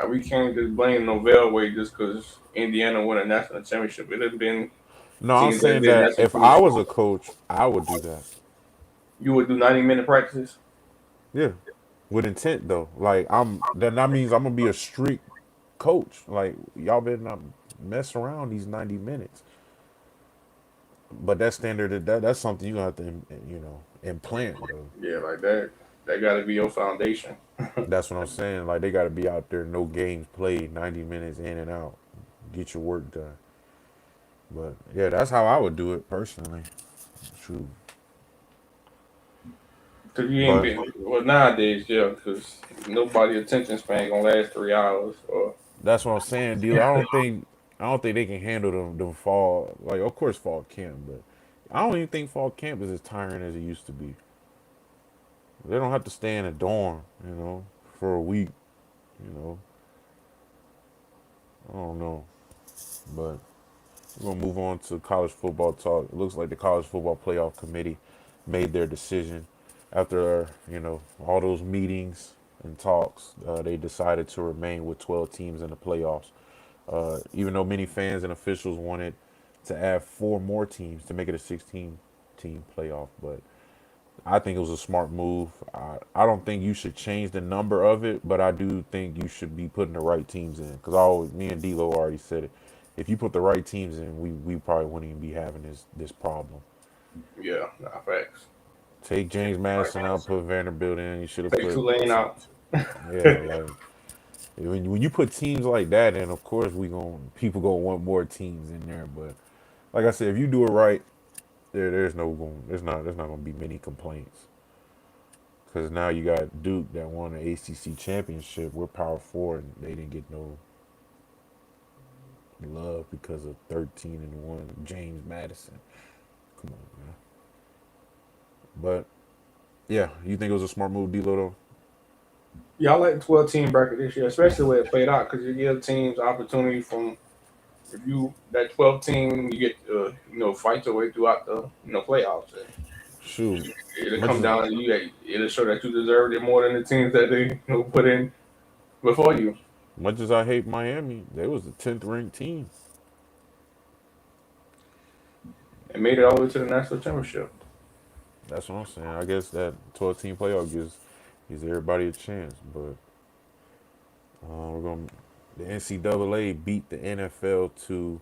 We can't just blame Novell way just because Indiana won a national championship. It has been No, I'm teams that saying did that national if I was championship. a coach, I would do that. You would do 90-minute practices. Yeah, with intent though. Like then that means I'm gonna be a strict coach. Like y'all better not mess around these 90 minutes. But that standard that's something you gonna have to implant though. Yeah, like that. That got to be your foundation. That's what I'm saying. Like they got to be out there, no games played, 90 minutes in and out, get your work done. But yeah, that's how I would do it personally. True. Cause you ain't But been nowadays, yeah. Cause nobody attention span gonna last 3 hours. Or that's what I'm saying, deal. I don't think they can handle them fall. Like of course fall camp, but I don't even think fall camp is as tiring as it used to be. They don't have to stay in a dorm, for a week. You know, I don't know, but we're gonna move on to college football talk. It looks like the college football playoff committee made their decision after all those meetings and talks. They decided to remain with 12 teams in the playoffs. Even though many fans and officials wanted to add four more teams to make it a 16-team playoff, but I think it was a smart move. I don't think you should change the number of it, but I do think you should be putting the right teams in. Because me and D'Lo already said it. If you put the right teams in, we probably wouldn't even be having this problem. yeah, nah, facts. Take James Madison out, put Vanderbilt in. You should have Take put Tulane out. yeah, like when you put teams like that in, of course people gonna want more teams in there. But like I said, if you do it right, there's not gonna be many complaints. Because now you got Duke that won the ACC championship. We're Power Four, and they didn't get no love because of 13-1 James Madison. Come on, man. But yeah, you think it was a smart move, D'Lo? Though Yeah, I like the 12-team bracket this year, especially the way it played out, because you give teams opportunity from if you that 12 team, you get fight your way throughout the playoffs, and shoot, it'll much come as down to you. It'll show that you deserved it more than the teams that they put in before you much as I hate Miami, they was the 10th ranked team. and made it all the way to the national championship. That's what I'm saying. I guess that 12-team playoff gives everybody a chance, but we're gonna the NCAA beat the NFL to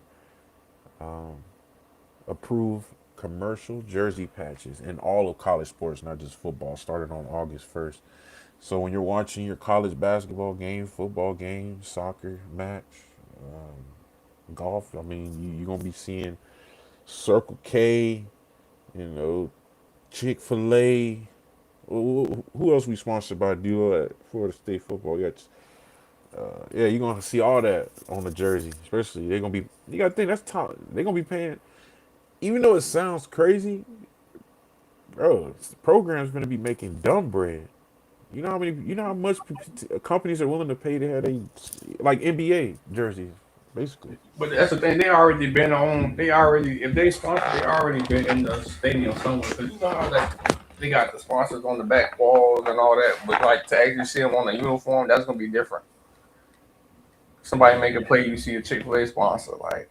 approve commercial jersey patches in all of college sports, not just football. Started on August 1st. So when you're watching your college basketball game, football game, soccer match, golf, I mean, you're gonna be seeing Circle K, you know, Chick-fil-A. Who else we sponsored by Duo at Florida State football? Yeah, you're gonna see all that on the jersey. Especially they're gonna be. You gotta think that's top. They're gonna be paying. Even though it sounds crazy, bro, the program's gonna be making dumb bread. You know how many? You know how much companies are willing to pay to have they like NBA jerseys, basically. But that's the thing; they already been on. They already if they sponsor, they already been in the stadium somewhere. Because you know how that they got the sponsors on the back walls and all that. But like to actually see them on a uniform, that's gonna be different. Somebody make a play, you see a Chick-fil-A sponsor, like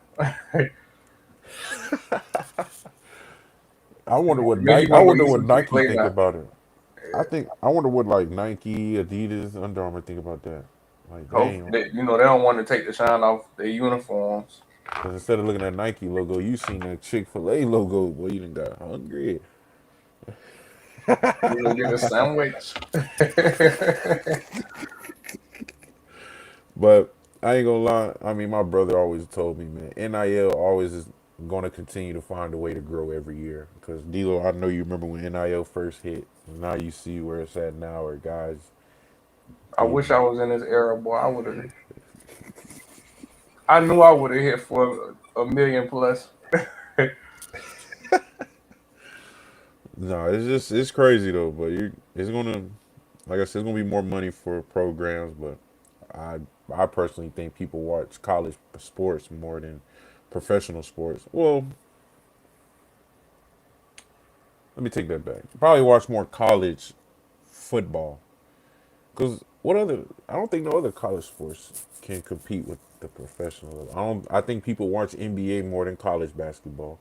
I wonder what make Nike. you I want to go wonder eat what some Nike Chick-fil-A think now. about it. I wonder what like Nike, Adidas, Under Armour think about that. Like, Hope dang, that they don't want to take the shine off their uniforms. because instead of looking at Nike logo, you seen that Chick-fil-A logo. Boy, you done got hungry. You gonna get a sandwich. But I ain't gonna lie. I mean, my brother always told me, man, NIL always is gonna continue to find a way to grow every year. Because D'Lo, I know you remember when NIL first hit. Now you see where it's at now, where guys I wish I getting. was in this era, boy. I would have. I knew I would have hit for a million plus. No, it's crazy though. But it's gonna, like I said, it's gonna be more money for programs. But I I personally think people watch college sports more than professional sports. Well, let me take that back. Probably watch more college football. Because what other? I don't think no other college sports can compete with the professional level. I don't. I think people watch NBA more than college basketball.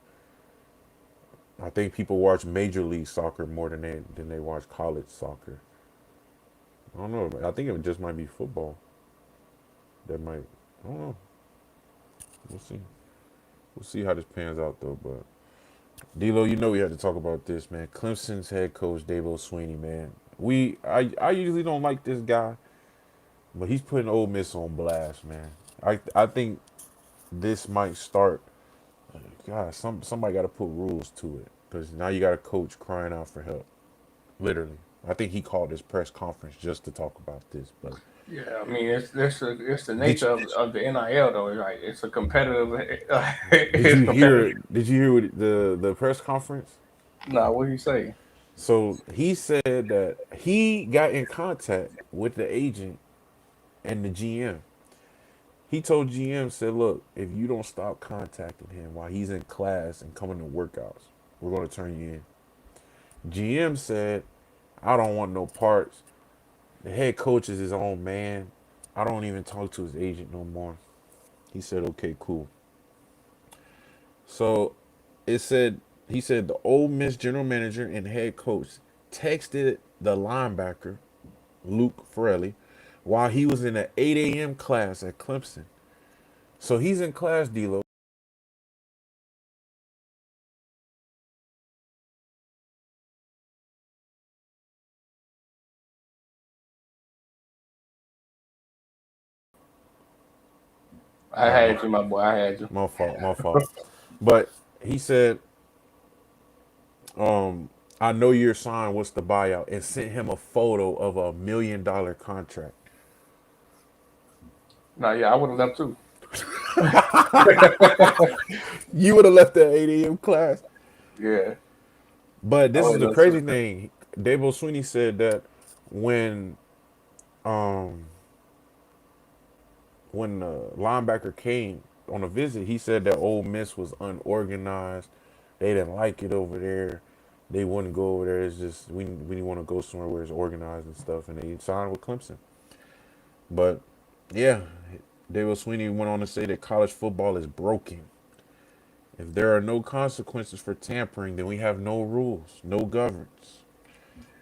I think people watch Major League Soccer more than they watch college soccer. I don't know. I think it just might be football. That might. I don't know. We'll see. We'll see how this pans out though. But D'Lo, you know we had to talk about this, man. Clemson's head coach Dabo Sweeney, man. I usually don't like this guy, but he's putting Ole Miss on blast, man. I think this might start. God, somebody got to put rules to it because now you got a coach crying out for help. Literally, I think he called his press conference just to talk about this. But Yeah, I mean it's the did nature of the NIL though. Like it's a competitive. did It's you competitive. hear did you hear the press conference? Nah, what do you say? So he said that he got in contact with the agent and the GM. He told GM said, "Look, if you don't stop contacting him while he's in class and coming to workouts, we're going to turn you in." GM said, "I don't want no parts. The head coach is his own man. I don't even talk to his agent no more." He said, "Okay, cool." So it said he said the Ole Miss general manager and head coach texted the linebacker Luke Frelly while he was in an 8 a.m. class at Clemson. So he's in class, D'Lo. I Oh, my, had you, my boy. I had you. my fault, my fault. But he said I know your sign. What's the buyout? And sent him a photo of $1 million contract. Nah, yeah, I would have left too. You would have left that 8 a.m. class. Yeah, But I this is would the have left crazy too. thing. Dabo Sweeney said that when um when the linebacker came on a visit, he said that Ole Miss was unorganized. They didn't like it over there. They wouldn't go over there. It's just we want to go somewhere where it's organized and stuff. And they signed with Clemson. But yeah, Dabo Sweeney went on to say that college football is broken. If there are no consequences for tampering, then we have no rules, no governance.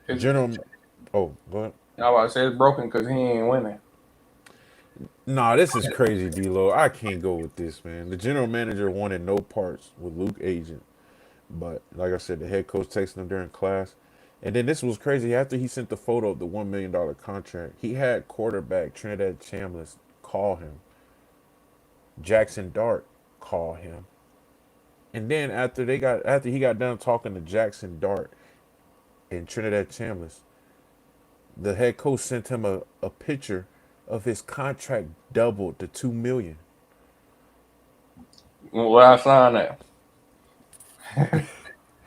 It's, General, oh, go ahead. I was about to say it's broken because he ain't winning. Nah, this is crazy, D-Lo. I can't go with this, man. The general manager wanted no parts with Luke Agent. But like I said, the head coach texted him during class. And then this was crazy. After he sent the photo of the $1 million contract, he had quarterback Trinidad Chambliss call him. Jackson Dart call him. And then after he got done talking to Jackson Dart and Trinidad Chambliss, the head coach sent him a picture of his contract doubled to $2 million. Where I sign at?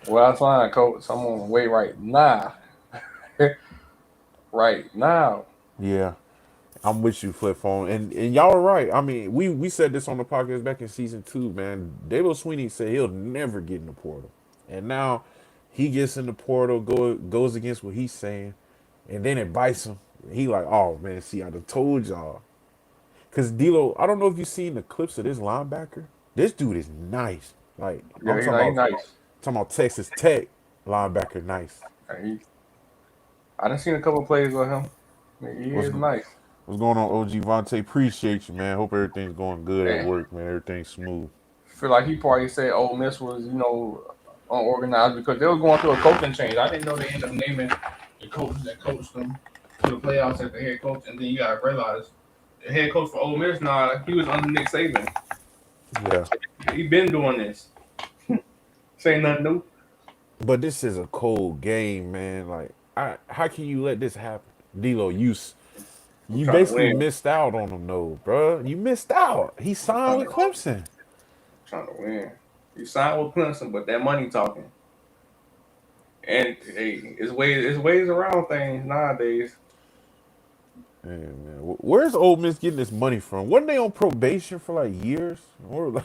Where I sign, coach? I'm on the way right now. Right now. Yeah. I'm with you, Flip Phone. And y'all are right. I mean, we said this on the podcast back in season 2, man. Dabo Sweeney said he'll never get in the portal. And now he gets in the portal, goes against what he's saying, and then it bites him. He like, oh man, see, I done told y'all. Cause D'Lo, I don't know if you've seen the clips of this linebacker. This dude is nice. Like I'm Yeah, he nice. talking about Texas Tech linebacker nice. He, I done seen a couple plays with him. He What's is nice. what's going on, OG Vontae? Appreciate you, man. Hope everything's going good at And work, man. Everything's smooth. feel like he probably said Ole Miss was, unorganized because they were going through a coaching change. I didn't know they ended up naming the coach that coached them to the playoffs as the head coach, and then you gotta realize the head coach for Ole Miss now, he was under Nick Saban. Yeah. He been doing this. Say nothing new. But this is a cold game, man. Like, how can you let this happen? D'Lo, I'm you trying to basically win. missed out on him, though, bro. You missed out. He I'm signed trying with to Clemson. trying to win. You signed with Clemson, but that money talking. And hey, it's ways around things nowadays. Man, man, where's Ole Miss getting this money from? Wasn't they on probation for like years? Or like,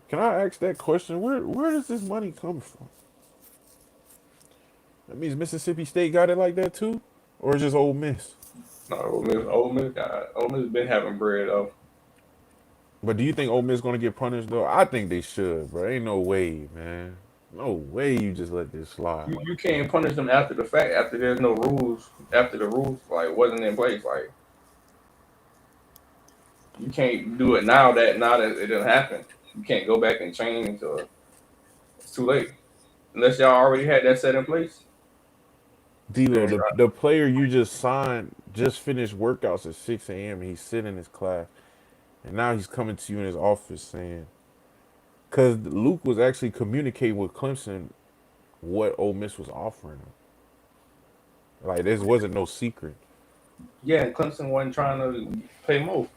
can I ask that question? Where does this money come from? That means Mississippi State got it like that too, or just Ole Miss? No, Ole Miss been having bread though. But do you think Ole Miss gonna get punished though? I think they should, bro. Ain't no way, man. No way you just let this slide. You can't punish them after the fact, after there's no rules, after the rules like wasn't in place. Like you can't do it now that it didn't happen. You can't go back and change or it's too late. Unless y'all already had that set in place. D'Lo, Then the player you just signed just finished workouts at 6 a.m. and he's sitting in his class, and now he's coming to you in his office saying, because Luke was actually communicating with Clemson what Ole Miss was offering him. Like this wasn't no secret. yeah, Clemson wasn't trying to pay more.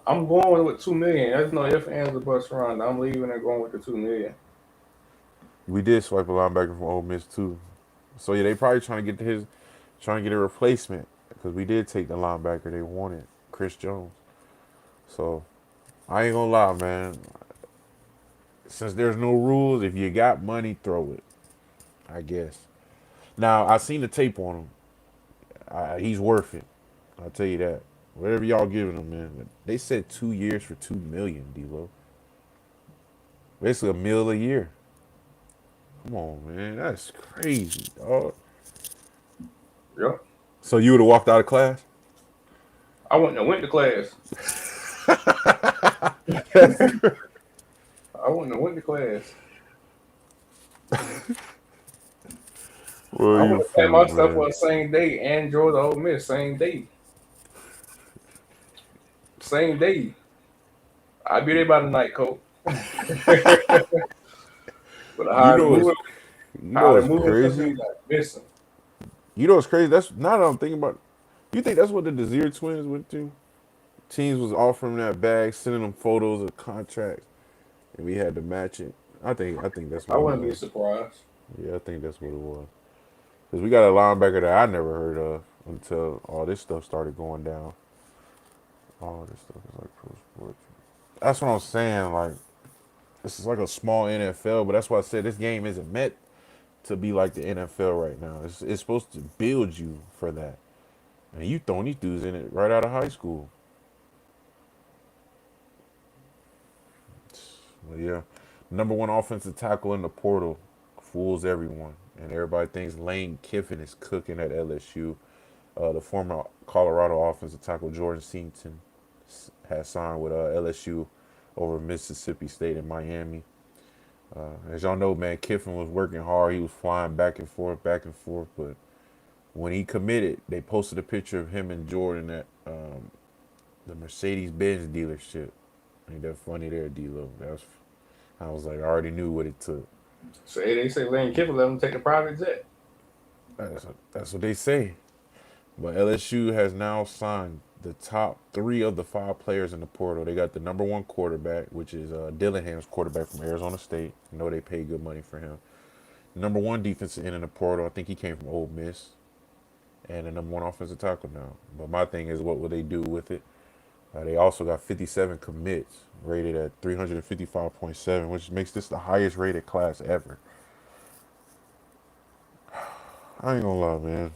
I'm going with 2 million. There's no ifs, ands, or buts around. I'm leaving and going with the 2 million. We did swipe a linebacker from Ole Miss too, so yeah, they probably trying to get a replacement because we did take the linebacker they wanted, Chris Jones. So I ain't gonna lie, man. Since there's no rules, if you got money, throw it. I guess. Now I seen the tape on him. He's worth it. I'll tell you that. Whatever y'all giving him, man. They said 2 years for $2 million, D-Lo. Basically $1 million a year. Come on, man. That's crazy, dog. Yep. So you would have walked out of class? I wouldn't have went to class. I wouldn't have went to class. Well, I would you have packed my fool, stuff man. on the same day and drove to Ole Miss same day. Same day. I'd be there by the night, coach. But I You hired to know move it's it. You know How what's they're moving crazy? custody like missing. You know what's crazy? That's now that I'm thinking about. You think that's what the Desir twins went through? Teams was offering that bag, sending them photos of contracts, and we had to match it. I think that's I what it wouldn't be was. surprised. Yeah, I think that's what it was. Because we got a linebacker that I never heard of until all this stuff started going down. All this stuff is like pro sports. That's what I'm saying. Like, this is like a small NFL, but that's why I said this game isn't meant to be like the NFL right now. It's supposed to build you for that. And you throwing these dudes in it right out of high school. Well, yeah. Number one offensive tackle in the portal fools everyone. And everybody thinks Lane Kiffin is cooking at LSU. The former Colorado offensive tackle Jordan Seaton has signed with LSU over Mississippi State and Miami. As y'all know, man, Kiffin was working hard. He was flying back and forth. But when he committed, they posted a picture of him and Jordan at the Mercedes-Benz dealership. Ain't that funny there, D-Lo? I was like, I already knew what it took. So they say Lane Kiffin let him take the private jet. That's what they say. But LSU has now signed the top three of the five players in the portal. They got the number one quarterback, which is Dillingham's quarterback from Arizona State. You know they pay good money for him. Number one defensive end in the portal. I think he came from Ole Miss. And the number one offensive tackle now. But my thing is, what will they do with it? They also got 57 commits, rated at 355.7, which makes this the highest rated class ever. I ain't gonna lie, man.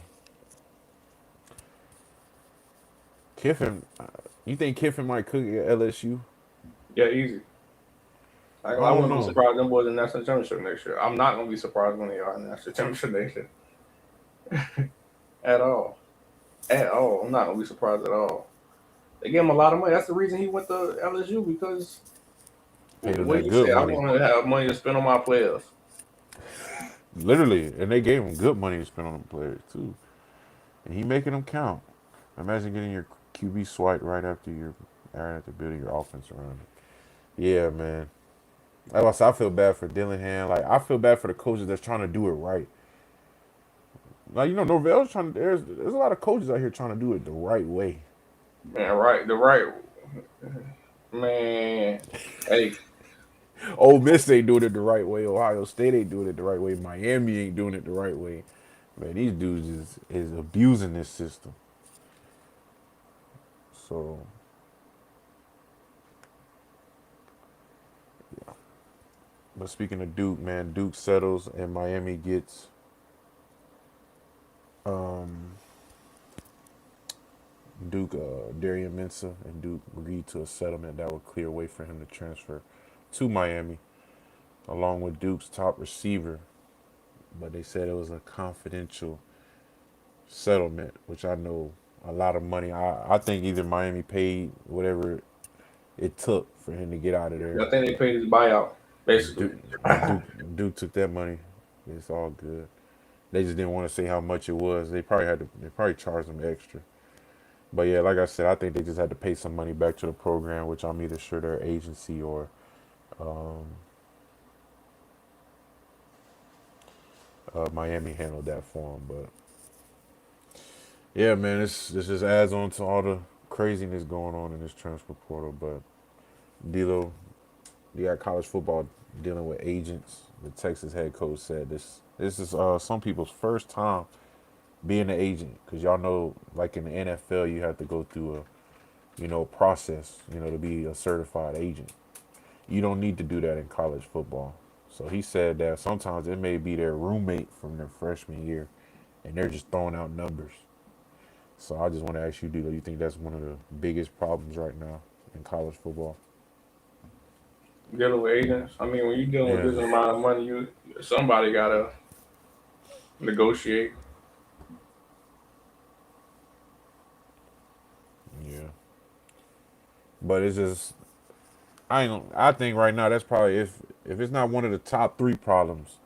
Kiffin, you think Kiffin might cook at LSU? Yeah, easy. I I don't wouldn't be know. surprised them boys in the national championship next year. I'm not gonna be surprised when they are in the national championship next year. At all. At all. I'm not gonna be surprised at all. They gave him a lot of money. That's the reason he went to LSU because Paid him what that he good said, I money. want to have money to spend on my players. Literally. And they gave him good money to spend on the players, too. And he making them count. Imagine getting your QB swiped right after building your offense around it. Yeah, man. Like I said, I feel bad for Dillingham. Like, I feel bad for the coaches that's trying to do it right. Like, Norvell's trying to, there's a lot of coaches out here trying to do it the right way. Man, right. The right man. Hey, Ole Miss ain't doing it the right way. Ohio State ain't doing it the right way. Miami ain't doing it the right way. Man, these dudes is abusing this system. So, but speaking of Duke, man, Duke settles and Miami gets um, Duke, Darian Mensah, and Duke agreed to a settlement that would clear way for him to transfer to Miami, along with Duke's top receiver. But they said it was a confidential settlement, which I know a lot of money. I think either Miami paid whatever it took for him to get out of there. I think they paid his buyout, And basically. Duke took that money. It's all good. They just didn't want to say how much it was. They probably charged them extra. But yeah, like I said, I think they just had to pay some money back to the program, which I'm either sure their agency or um, Miami handled that for them. But yeah, man, this just adds on to all the craziness going on in this transfer portal. But D'Lo, you got college football dealing with agents. The Texas head coach said this is some people's first time being an agent, because y'all know, like in the NFL, you have to go through a process, to be a certified agent. You don't need to do that in college football. So he said that sometimes it may be their roommate from their freshman year, and they're just throwing out numbers. So I just want to ask you, D'Lo, you think that's one of the biggest problems right now in college football? Dealing with agents. I mean, when you're dealing with Yeah, this amount of money, somebody gotta negotiate. yeah. But it's just I think right now that's probably, if it's not one of the top three problems,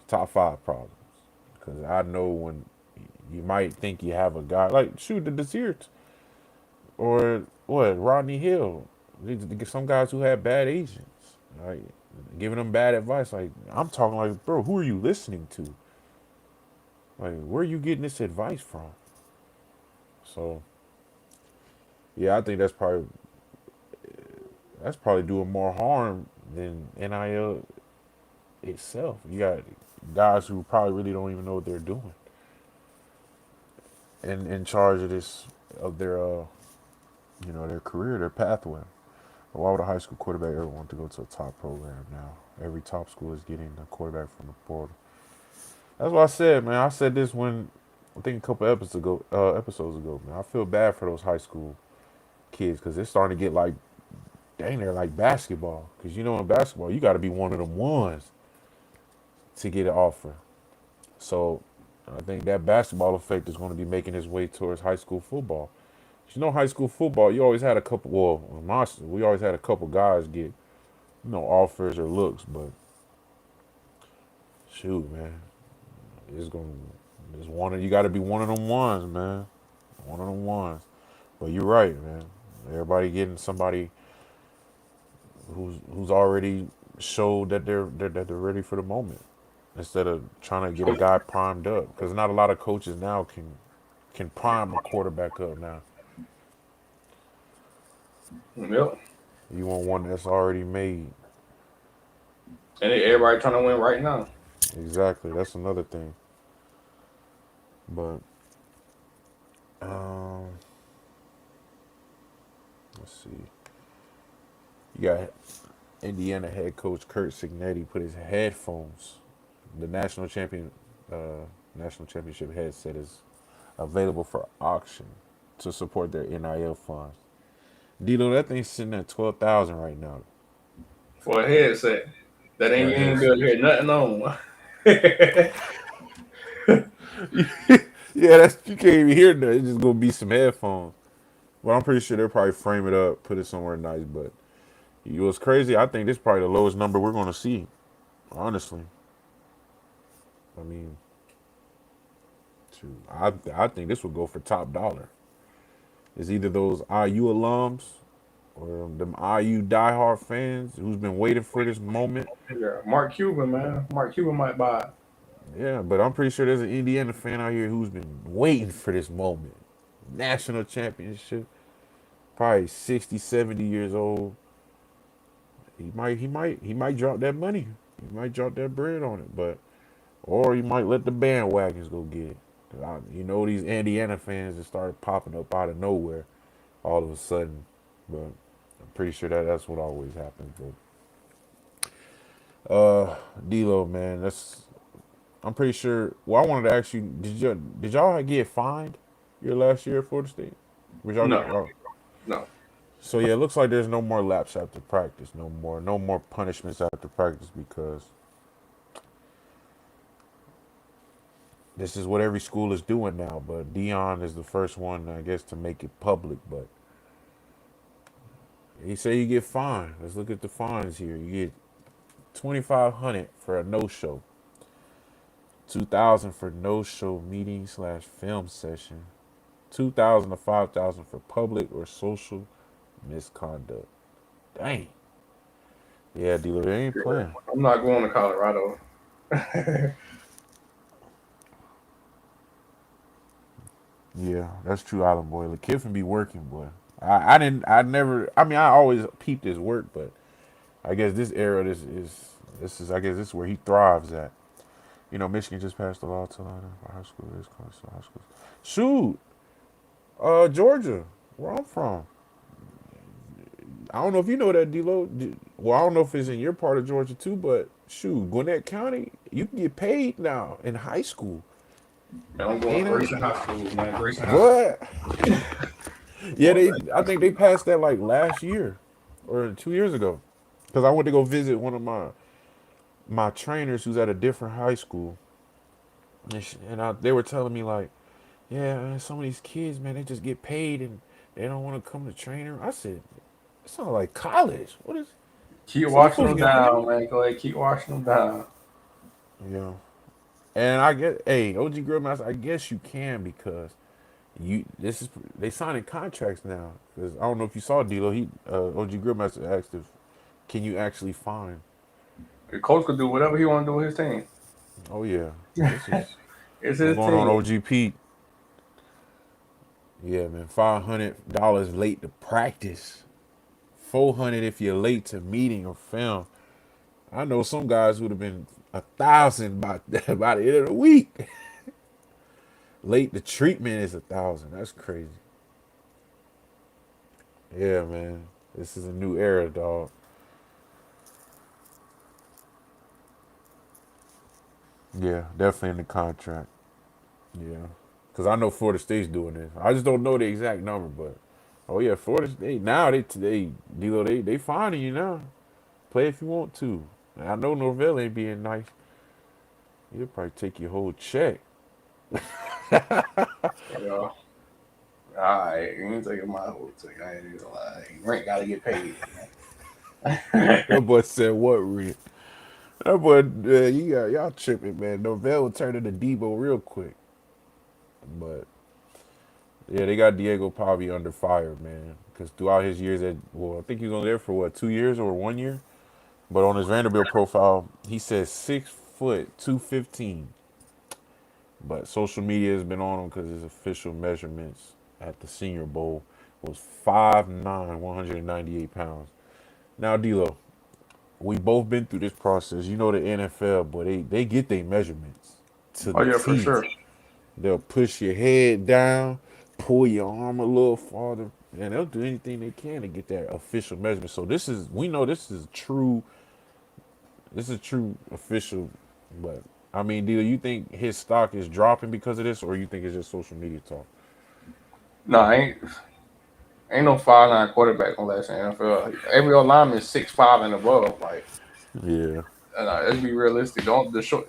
top five problems. Because I know when you might think you have a guy like, shoot, the Desert or what, Rodney Hill. Some guys who had bad agents. Right? giving them bad advice. Like I'm talking like, bro, who are you listening to? Like, where are you getting this advice from? So yeah, I think that's probably doing more harm than NIL itself. You got guys who probably really don't even know what they're doing, and in charge of this of their their career, their pathway. Why would a high school quarterback ever want to go to a top program now? Every top school is getting a quarterback from the portal. That's what I said, man. I said this when I think a couple episodes ago, man. I feel bad for those high school kids because they're starting to get like, dang, they're like basketball. Because in basketball, you got to be one of them ones to get an offer. So I think that basketball effect is going to be making its way towards high school football. High school football, you always had a couple. Well, we always had a couple guys get offers or looks, but shoot, man, it's gonna it's one of you got to be one of them ones, man, one of them ones. But you're right, man. Everybody getting somebody who's already showed that they're ready for the moment instead of trying to get a guy primed up because not a lot of coaches now can prime a quarterback up now. Yep. You want one that's already made. And everybody trying to win right now. Exactly. That's another thing. But um, let's see. You got Indiana head coach Kurt Signetti put his headphones. The national championship headset is available for auction to support their NIL funds. Dilo, that thing's sitting at 12,000 right now For a headset. That for ain't a you ain't gonna headset. hear nothing on. Yeah, that's you can't even hear that. It's just gonna be some headphones. Well, I'm pretty sure they'll probably frame it up, put it somewhere nice. But what's crazy? I think this is probably the lowest number we're gonna see. Honestly, I mean, shoot, I think this would go for top dollar. It's either those IU alums or them IU diehard fans who's been waiting for this moment. Yeah, Mark Cuban, man. Mark Cuban might buy it. Yeah, but I'm pretty sure there's an Indiana fan out here who's been waiting for this moment. National championship, probably 60, 70 years old. He might drop that money. He might drop that bread on it, but or he might let the bandwagons go get it. 'Cause these Indiana fans just started popping up out of nowhere all of a sudden. But I'm pretty sure that's what always happens. But D'Lo, man, I'm pretty sure. Well, I wanted to ask you, did y'all get fined your last year at Florida State? Was y'all get? No, Oh. no. So yeah, it looks like there's no more laps after practice, no more punishments after practice because this is what every school is doing now. But Dion is the first one, I guess, to make it public. But he said you get fined. Let's look at the fines here. You get 2,500 for a no-show, 2,000 for no-show meeting/film session, 2,000 to 5,000 for public or social misconduct. Dang. Yeah, dealer, they ain't playing. I'm not going to Colorado. Yeah, that's true, Island Boy. The kid can be working, boy. I didn't. I never. I mean, I always peeped his work, but I guess this era, this is. I guess this is where he thrives at. Michigan just passed the law to allow high school is close to high school. Shoot, Georgia, where I'm from. I don't know if you know that, D-Lo. Well, I don't know if it's in your part of Georgia too, but shoot, Gwinnett County, you can get paid now in high school. Man, I'm going to Ain't it? Grayson High School, man. Grayson High School. What? Yeah, I think they passed that like last year or 2 years ago, because I went to go visit one of my trainers who's at a different high school, and they were telling me like, yeah, man, some of these kids, man, they just get paid and they don't want to come to trainer. I said, it sounds like college. What is? Keep So you watching supposed to them get down, paid? man. Clay. Keep watching them down. Yeah. And I get, hey, OG Grillmaster, I guess you can because they signing contracts now. Because I don't know if you saw D'Lo. OG Grillmaster asked if can you actually find The coach could do whatever he want to do with his team. Oh yeah, this is It's what's his going on. team. OGP, yeah, man. $500 late to practice. 400 if you're late to meeting or film. I know some guys would have been 1,000 by by the end of the week. Late to treatment is 1,000. That's crazy. Yeah, man. This is a new era, dog. Yeah, definitely in the contract. Yeah, because I know Florida State's doing this. I just don't know the exact number, but oh yeah, Florida State now they D'Lo, they finding you now. Play if you want to. And I know Norvell ain't being nice. He'll probably take your whole check. You know, all right, you ain't taking my whole thing. I ain't gonna lie. Rent gotta get paid. That boy said what, Reed? That boy, you got y'all tripping, man. Norvell will turn into Debo real quick. But yeah, they got Diego Pavi under fire, man. Because throughout his years at, well, I think he was only there for what, 2 years or 1 year. But on his Vanderbilt profile, he says 6 foot 215. But social media has been on him because his official measurements at the Senior Bowl was 5'9", 198 pounds. Now, D'Lo, we both been through this process. You know the NFL, but they get their measurements to Oh the yeah, for T. sure. They'll push your head down, pull your arm a little farther, and they'll do anything they can to get that official measurement. So we know this is true official, but I mean, do you think his stock is dropping because of this, or you think it's just social media talk? No, ain't no 5'9" quarterback on last NFL. Every old lineman is 6'5" and above. Like, Yeah, let's be realistic. Don't the short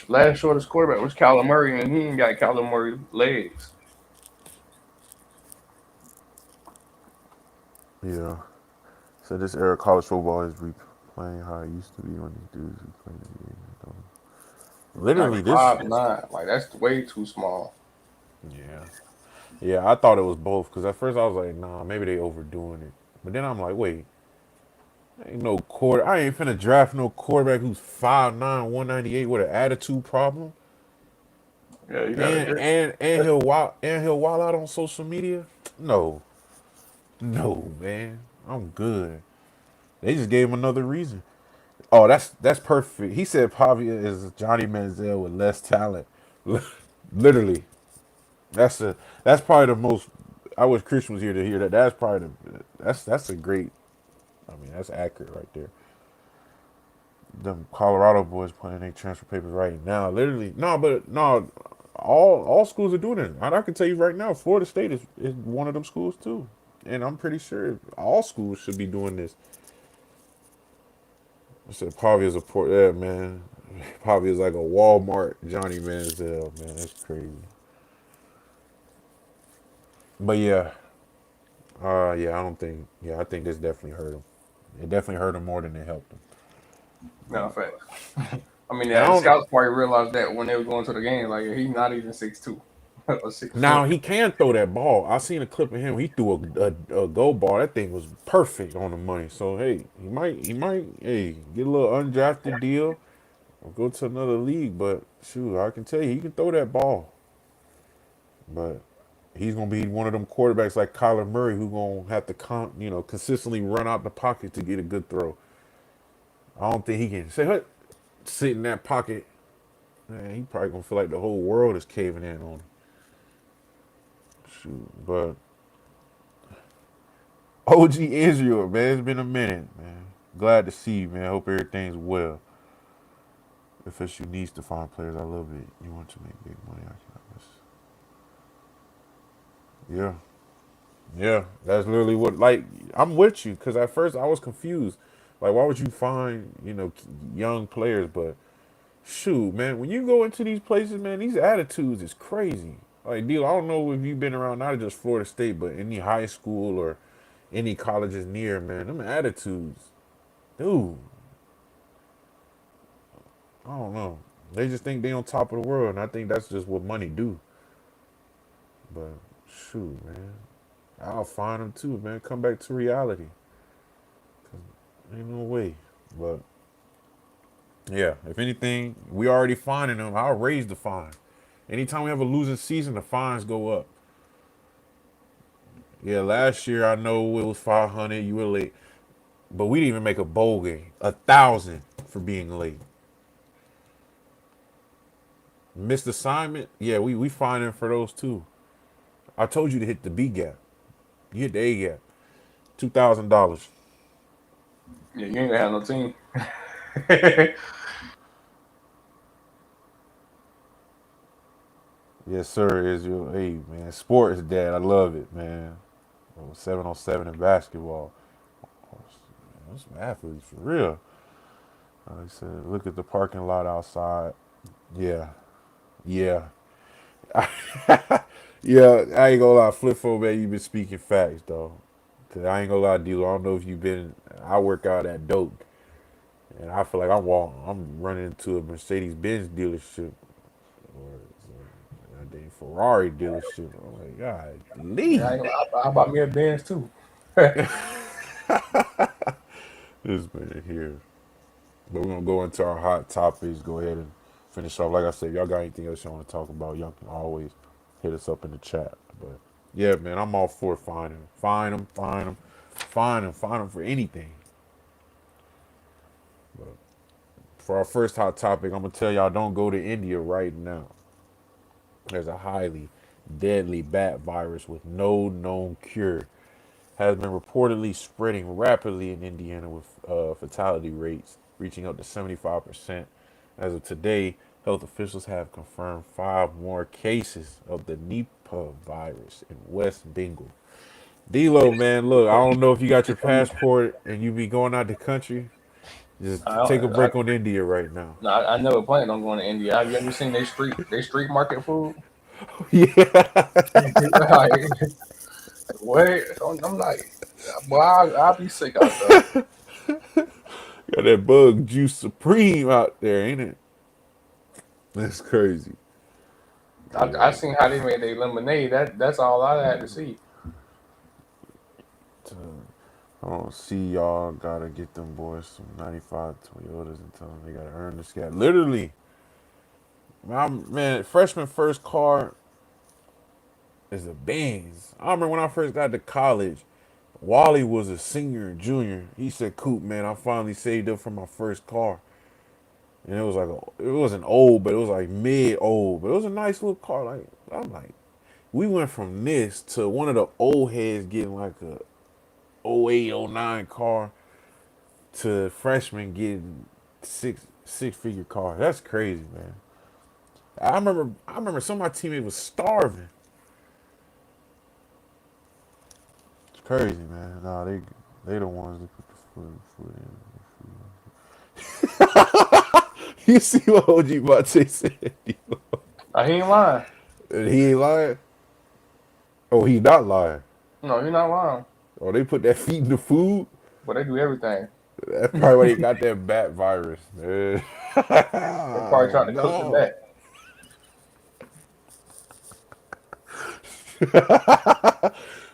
last shortest quarterback was Kyler Murray, and he ain't got Kyler Murray legs. yeah. So this era of college football is replaying how it used to be when these dudes were playing the game. Not Literally, this. 5'9". Like that's way too small. Yeah, yeah. I thought it was both because at first I was like, nah, maybe they overdoing it. But then I'm like, wait, ain't no quarter. I ain't finna draft no quarterback who's 5'9", 198 with an attitude problem, Yeah, you got and to. and and he'll wild out on social media. No, no, man, I'm good. They just gave him another reason. Oh, that's perfect. He said Pavia is Johnny Manziel with less talent. Literally, that's a that's probably the most. I wish Christian was here to hear that. That's probably that's a great. I mean, that's accurate right there. Them Colorado boys playing their transfer papers right now. Literally, no, but no, all schools are doing it. And I can tell you right now, Florida State is one of them schools too. And I'm pretty sure all schools should be doing this. I said Pavia's a port. Yeah, man. Pavia's like a Walmart Johnny Manziel, man. That's crazy. But yeah, yeah, I don't think. Yeah, I think this definitely hurt him. It definitely hurt him more than it helped him. No, facts. I mean, And I the don't. scouts probably realized that when they were going to the game. Like he's not even 6'2" or 6'4". Now he can throw that ball. I seen a clip of him. He threw a goal ball. That thing was perfect on the money. So hey, he might hey get a little undrafted deal or go to another league. But shoot, I can tell you he can throw that ball. But he's gonna be one of them quarterbacks like Kyler Murray who gonna have to consistently run out the pocket to get a good throw. I don't think he can say what sit in that pocket. Man, he probably gonna feel like the whole world is caving in on him. Shoot, but OG Israel, man, it's been a minute, man. Glad to see you, man. Hope everything's well. FSU needs to find players. I love it. You want to make big money? I cannot miss. Yeah, yeah. That's literally what. Like, I'm with you because at first I was confused. Like, why would you find young players? But shoot, man, when you go into these places, man, these attitudes is crazy. Like, deal. I don't know if you've been around not just Florida State, but any high school or any colleges near, man. Them attitudes, dude. I don't know. They just think they on top of the world, and I think that's just what money do. But shoot, man, I'll find them too, man. Come back to reality. 'Cause ain't no way. But Yeah, if anything, we already fining them. I'll raise the fine. Anytime we have a losing season, the fines go up. Yeah, last year I know it was 500. You were late, but we didn't even make a bowl game. 1,000 for being late. Missed assignment. Yeah, we fining for those too. I told you to hit the B gap. You hit the A gap. $2,000. Yeah, you ain't gonna have no team. Yes, sir. Is your hey man? Sports, dad. I love it, man. 7 on 7 in basketball. Those some athletes for real. Like I said, look at the parking lot outside. Yeah, yeah, yeah. I ain't gonna lie, Flip Phone, man. You been speaking facts though. Cause I ain't gonna lie, D-Lo, I don't know if you've been. I work out at Dope, and I feel like I'm running into a Mercedes Benz dealership or a damn Ferrari dealership. I'm like, God, Yeah, I Lee. ain't gonna, I bought me a Benz too. Yeah, This man here. But we're gonna go into our hot topics. Go ahead and finish off. Like I said, if y'all got anything else y'all want to talk about, y'all can always hit us up in the chat. But yeah, man, I'm all for finding, find them, find them, find them for anything. But for our first hot topic, I'm gonna tell y'all don't go to India right now. There's a highly deadly bat virus with no known cure has been reportedly spreading rapidly in Indiana with fatality rates reaching up to 75%. As of today, health officials have confirmed 5 more cases of the Nipah virus in West Bengal. D-Lo, man, look, I don't know if you got your passport and you be going out the country. Just I, take a I, break on India right now. no, I never planned on going to India. Have you ever seen they street market food? Yeah, Like, wait, I'm like, boy, I'll be sick out there. got that bug juice supreme out there, ain't it? That's crazy. I seen how they made their lemonade. That's all I had to see. Yeah. I don't see y'all gotta get them boys some 95 Toyotas and tell them they gotta earn this guy. Literally, man, freshman first car is a Benz. I remember when I first got to college, Wally was a senior and junior. He said, "Coop, man, I finally saved up for my first car." And it was like, it wasn't old, but it was like mid old, but it was a nice little car. Like, I'm like, we went from this to one of the old heads getting like a '08, '09 car to freshmen getting six figure car. That's crazy, man. I remember some of my teammates was starving. It's crazy, man. Nah, they the ones that put the food in. You see what OG Mate said? He ain't lying. He ain't lying. Oh, he not lying. No, he not lying. Oh, they put that feet in the food. But they do everything. That's probably why they got that bat virus, man. They probably trying to cook the No. back.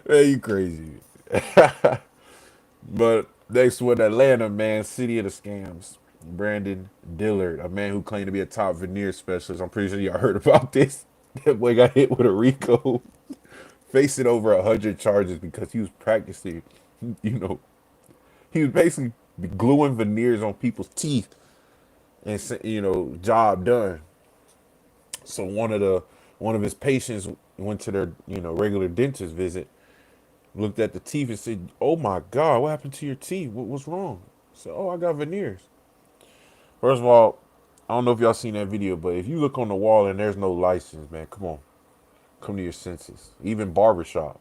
Man, you crazy. But next one, Atlanta, man, city of the scams. Brandon Dillard, a man who claimed to be a top veneer specialist. I'm pretty sure y'all heard about this. That boy got hit with a RICO, facing over 100 charges because he was practicing, you know, he was basically gluing veneers on people's teeth and job done. So one of his patients went to their regular dentist visit, looked at the teeth and said, "Oh my God, what happened to your teeth? What's wrong?" I said, "Oh, I got veneers." First of all, I don't know if y'all seen that video, but if you look on the wall and there's no license, man, come on, come to your senses. Even barbershops,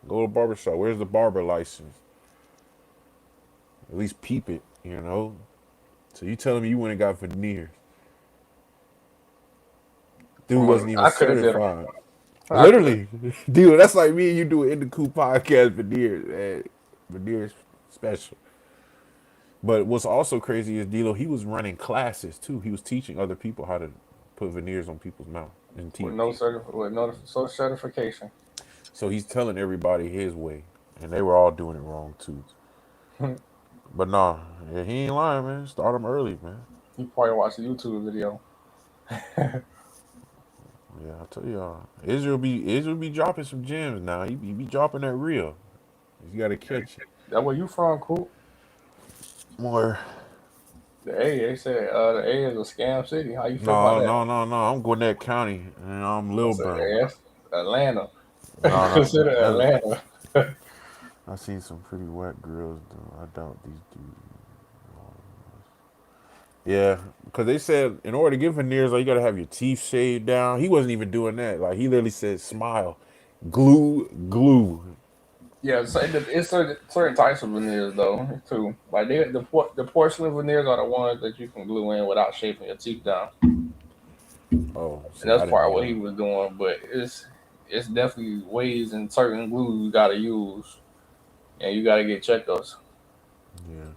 go to a barbershop. Where's the barber license? At least peep it, you know. So you telling me you went and got veneers? Dude wasn't even I could have did. certified. I could have. Literally, dude, that's like me and you do an In the Coop podcast veneers, man. Veneers special. But what's also crazy is D'Lo, he was running classes too. He was teaching other people how to put veneers on people's mouth and teeth. With no certification. So he's telling everybody his way, and they were all doing it wrong too. But nah, yeah, he ain't lying, man. Start him early, man. You probably watched a YouTube video. Yeah, I tell y'all, Israel be dropping some gems now. He be dropping that real. You gotta catch it. That where you from, cool? More. The A, they said the A is a scam city. How you feel about No, that? no, no, no. I'm Gwinnett County, and I'm I said, Lilburn. hey, that's Atlanta. No, no. Consider Atlanta. I seen some pretty wet girls though. I doubt these dudes. Yeah, because they said in order to get veneers, like you gotta have your teeth shaved down. He wasn't even doing that. Like he literally said, "Smile, glue, glue." Yeah, so it's certain types of veneers though too. Like the porcelain veneers are the ones that you can glue in without shaving your teeth down, Oh, and see, I that's didn't part know of what he that. was doing. But it's definitely ways and certain glues you got to use, and you got to get checkups. Yeah,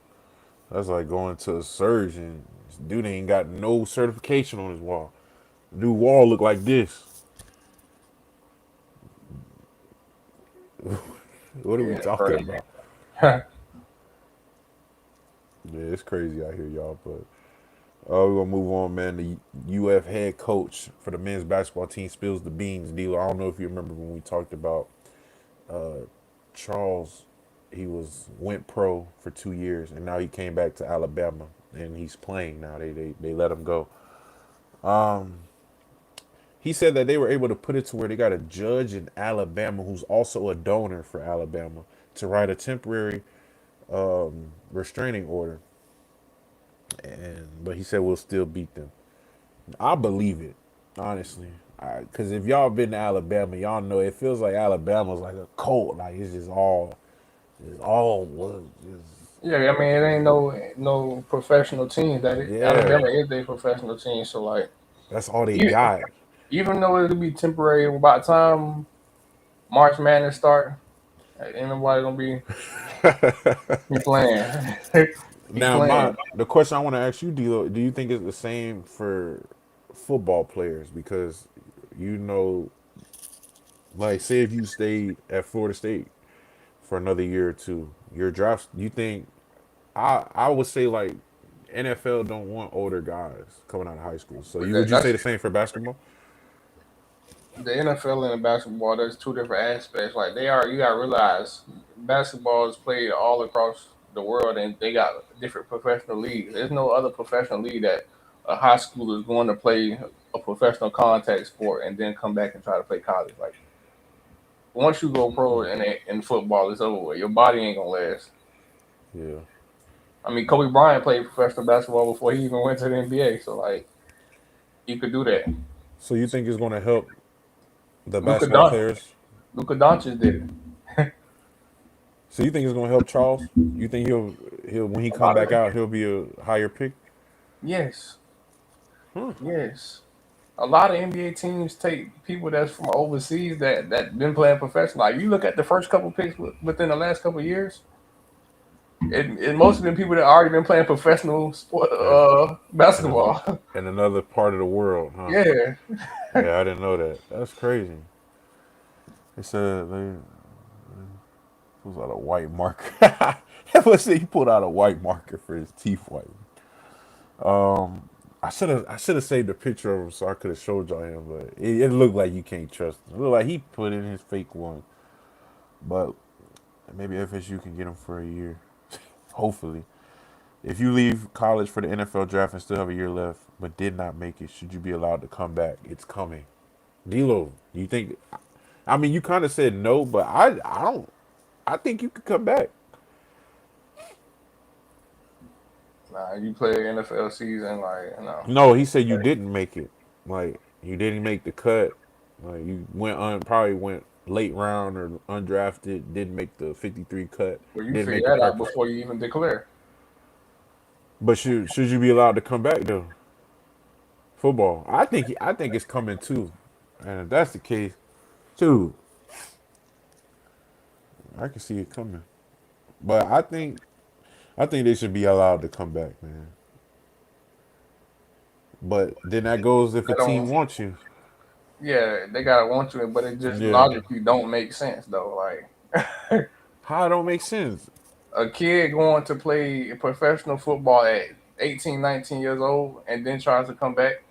that's like going to a surgeon. This dude ain't got no certification on his wall. Dude, wall look like this. What are we Yeah, talking crazy. about? Yeah, it's crazy out here, y'all. But we're gonna move on, man. The UF head coach for the men's basketball team spills the beans. Dealer. I don't know if you remember when we talked about Charles. He went pro for 2 years, and now he came back to Alabama, and he's playing now. They let him go. He said that they were able to put it to where they got a judge in Alabama who's also a donor for Alabama to write a temporary restraining order, and but he said we'll still beat them. I believe it, honestly. Because if y'all been to Alabama, y'all know it feels like Alabama's like a cult. Like it's all was just Yeah, I mean it ain't no professional team. yeah. Alabama is a professional team, so like That's all they e- got. even though it'll be temporary, by the time March Madness start, ain't nobody gonna be playing. He Now, playing. the question I want to ask you, D'Lo, do you think it's the same for football players? Because you know, like, say if you stayed at Florida State for another year or two, your draft, you think I would say like NFL don't want older guys coming out of high school. So But would you say that's the same for basketball? the NFL and the basketball. There's two different aspects. Like they are, you gotta realize basketball is played all across the world, and they got different professional leagues. There's no other professional league that a high school is going to play a professional contact sport and then come back and try to play college. Like once you go pro in football, it's over with. Your body ain't gonna last. Yeah. I mean, Kobe Bryant played professional basketball before he even went to the NBA, so like he could do that. So you think it's going to help the Luka basketball Don players? Luka Doncic did it. So you think it's going to help Charles? You think he'll when he A come lot back of out he'll be a higher pick? yes, yes. A lot of NBA teams take people that's from overseas that been playing professional. Like you look at the first couple picks within the last couple years, it most of them people that already been playing professional sport And and, a, basketball. and another part of the world, huh? Yeah, Yeah, I didn't know that. That's crazy. They said they pulls out a white marker. Let's say he pulled out a white marker for his teeth white. I should have saved a picture of him so I could have showed y'all him, but it looked like you can't trust him. It looked like he put in his fake one, but maybe FSU can get him for a year. Hopefully, if you leave college for the NFL draft and still have a year left, but did not make it, should you be allowed to come back? It's coming. D'Lo, you think? I mean, you kind of said no, but I don't. I think you could come back. nah, you play NFL season like No, he said you didn't make it. Like you didn't make the cut. Like you probably went late round or undrafted. Didn't make the 53 cut. well you Didn't figure make the that out practice. before you even declare. But should you be allowed to come back though? Football. I think it's coming too. And if that's the case, too, I can see it coming. But I think they should be allowed to come back, man. But then that goes if a They team don't. wants you. Yeah, they gotta want you, but it just Yeah. logically don't make sense though. Like How it don't make sense. a kid going to play professional football at 18, 19 years old and then tries to come back?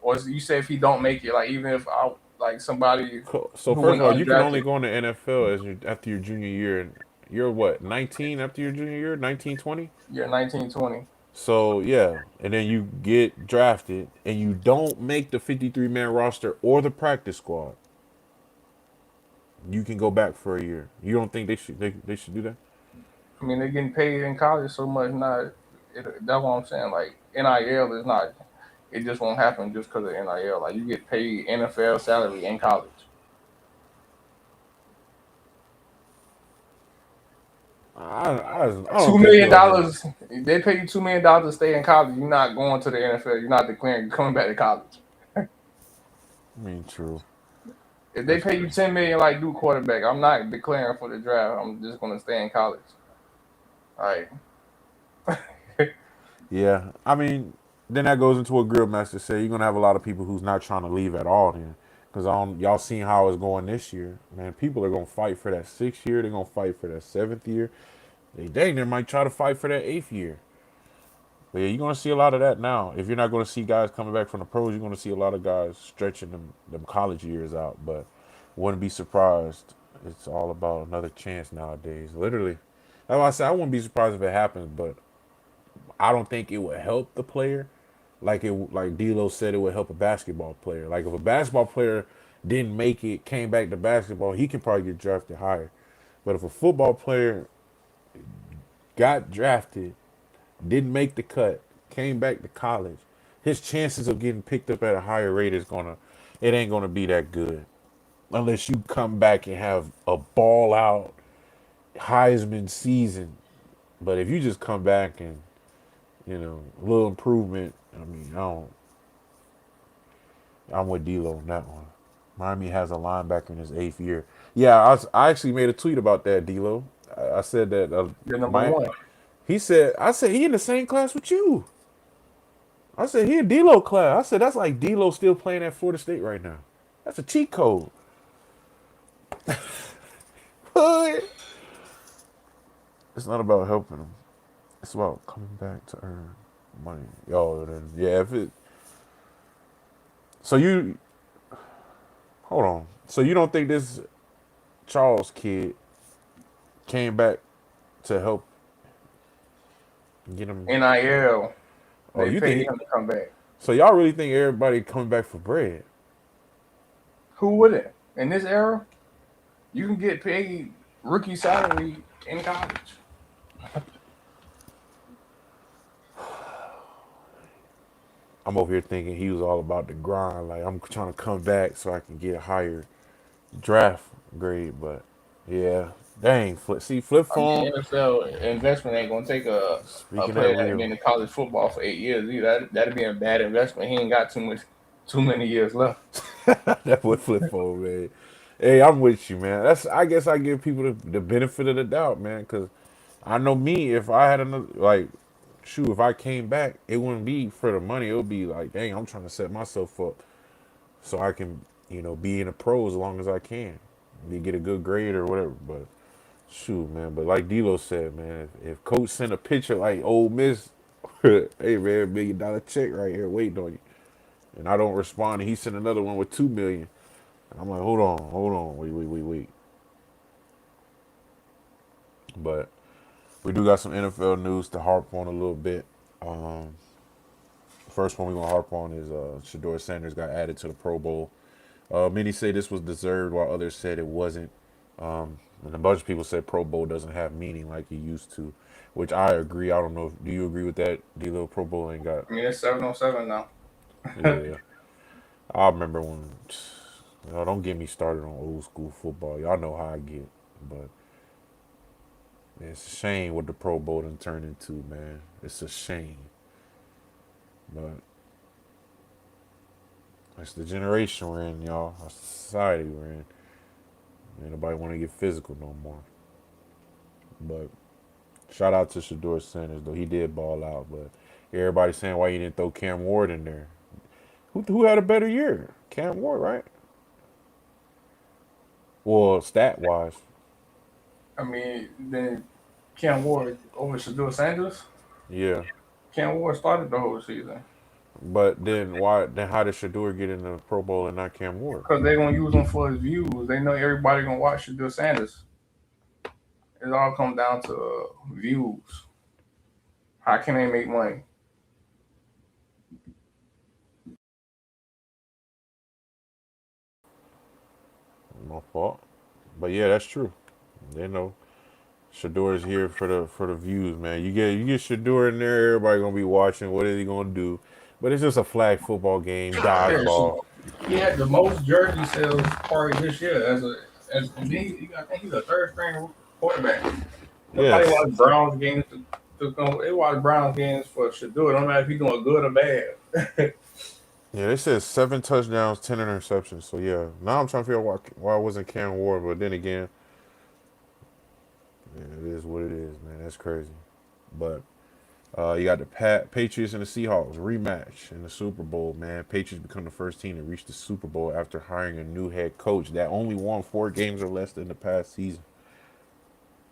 Or you say if he don't make it, like even if I like somebody So who first went of all, you can only undrafted, go in the NFL after your junior year. You're what, 19 after your junior year? 19, 20? yeah, 19, 20. So yeah, and then you get drafted and you don't make the 53-man roster or the practice squad. You can go back for a year. You don't think they should do that? I mean, they're getting paid in college so much now. That's what I'm saying. Like NIL is not. It just won't happen just because of NIL. Like you get paid NFL salary in college. I two don't think million they'll do. dollars. They pay you $2 million to stay in college. You're not going to the NFL. You're not declaring coming back to college. I mean, true. If they That's pay you true. 10 million like do quarterback, I'm not declaring for the draft. I'm just gonna stay in college. Like Yeah, I mean, then that goes into what Grill Master said. You're gonna have a lot of people who's not trying to leave at all. Then, because y'all seen how it's going this year, man. People are gonna fight for that 6th year. They're gonna fight for that 7th year. They dang, they might try to fight for that 8th year. But yeah, you're gonna see a lot of that now. If you're not gonna see guys coming back from the pros, you're gonna see a lot of guys stretching them college years out. But wouldn't be surprised. It's all about another chance nowadays. Literally, that's why I say I wouldn't be surprised if it happens, but I don't think it would help the player like D'Lo said it would help a basketball player. Like if a basketball player didn't make it, came back to basketball, he can probably get drafted higher. But if a football player got drafted, didn't make the cut, came back to college, his chances of getting picked up at a higher rate it ain't gonna be that good unless you come back and have a ball out Heisman season. But if you just come back and a little improvement, I mean, I'm with D'Lo on that one. Miami has a linebacker in his 8th year. Yeah, I actually made a tweet about that, D'Lo. I said that you're number my one. I said he in the same class with you. I said he in D'Lo class. I said that's like D'Lo still playing at Florida State right now. That's a cheat code. It's not about helping him. It's about coming back to earn money. Yo, then yeah, if it. So you hold on. So you don't think this Charles kid came back to help get him? NIL. Oh, They you paid think? him to come back. So y'all really think everybody coming back for bread? Who wouldn't? In this era, you can get paid rookie salary in college. I'm over here thinking he was all about the grind. Like I'm trying to come back so I can get a higher draft grade. But yeah, dang. Flip I mean, phone. NFL investment ain't gonna take a Speaking that player that been real. in college football for 8 years either. That'd be a bad investment. He ain't got too many years left. That would flip phone, man. Hey, I'm with you, man. I guess I give people the benefit of the doubt, man, because I know me. If I had another shoot, if I came back, it wouldn't be for the money. It would be like, dang, I'm trying to set myself up so I can, be in the pros as long as I can. You get a good grade or whatever. But shoot, man. But like D'Lo said, man, if Coach sent a picture like Ole Miss, hey man, $1 million check right here waiting on you, and I don't respond, and he sent another one with 2 million. And I'm like, hold on, wait. But we do got some NFL news to harp on a little bit. Um, First one we're gonna harp on is Shador Sanders got added to the Pro Bowl. Many say this was deserved, while others said it wasn't. And a bunch of people said Pro Bowl doesn't have meaning like it used to, which I agree. I don't know. Do you agree with that? D-Lo, Pro Bowl ain't got. I mean, it's 7-on-7 now. Yeah, I remember when. Don't get me started on old school football. Y'all know how I get, but it's a shame what the Pro Bowl done turned into, man. It's a shame, but it's the generation we're in, y'all. Our society we're in. Ain't nobody want to get physical no more. But shout out to Shador Sanders, though. He did ball out, but everybody saying why you didn't throw Cam Ward in there. Who had a better year? Cam Ward, right? Well, stat wise. I mean, then Cam Ward over Shador Sanders. Yeah. Cam Ward started the whole season But then why? Then how did Shador get in the Pro Bowl and not Cam Ward? because they're gonna use him for his views. They know everybody gonna watch Shador Sanders. It all comes down to views. How can they make money? My fault. But yeah, that's true. They know Shador is here for the views, man. You get Shador in there, everybody gonna be watching. What is he gonna do? But it's just a flag football game, Yeah, dodgeball. he had the most jersey sales party this year as and I think he's a third string quarterback. Nobody Yes. watch Browns games they watch Browns games for Shador. No matter if he's doing good or bad. Yeah, they said 7 touchdowns, 10 interceptions. So yeah, now I'm trying to figure out why it wasn't Cam Ward. But then again, yeah, it is what it is, man. That's crazy. But you got the Patriots and the Seahawks rematch in the Super Bowl, man. Patriots become the first team to reach the Super Bowl after hiring a new head coach that only won 4 games or less in the past season.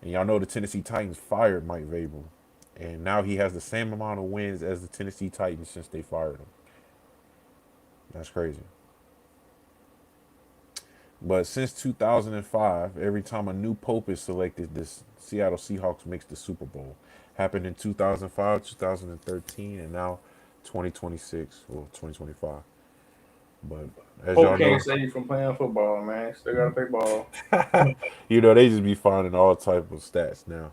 And y'all know the Tennessee Titans fired Mike Vrabel, and now he has the same amount of wins as the Tennessee Titans since they fired him. That's crazy. But since 2005, every time a new pope is selected, this Seattle Seahawks makes the Super Bowl. Happened in 2005, 2013, and now 2026 or 2025. But as Hope y'all can't know, save you from playing football, man. Still gotta play ball. they just be finding all type of stats now.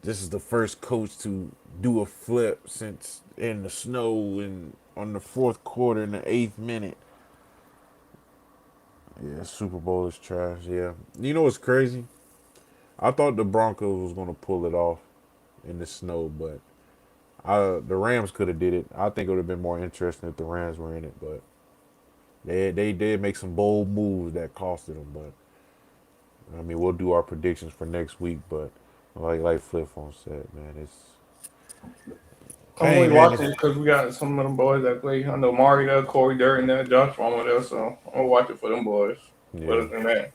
This is the first coach to do a flip since in the snow and on the fourth quarter in the 8th minute. Yeah, Super Bowl is trash. Yeah, you know what's crazy? I thought the Broncos was gonna pull it off in the snow, but the Rams could have did it. I think it would have been more interesting if the Rams were in it, but they did make some bold moves that costed them. But I mean, we'll do our predictions for next week. But like Flip Phone said, man, it's I'm dang only man. watching because we got some of them boys that play. I know Mari there, Corey Durden there, Josh Farmer there, so I'm gonna watch it for them boys. But Yeah, other than that,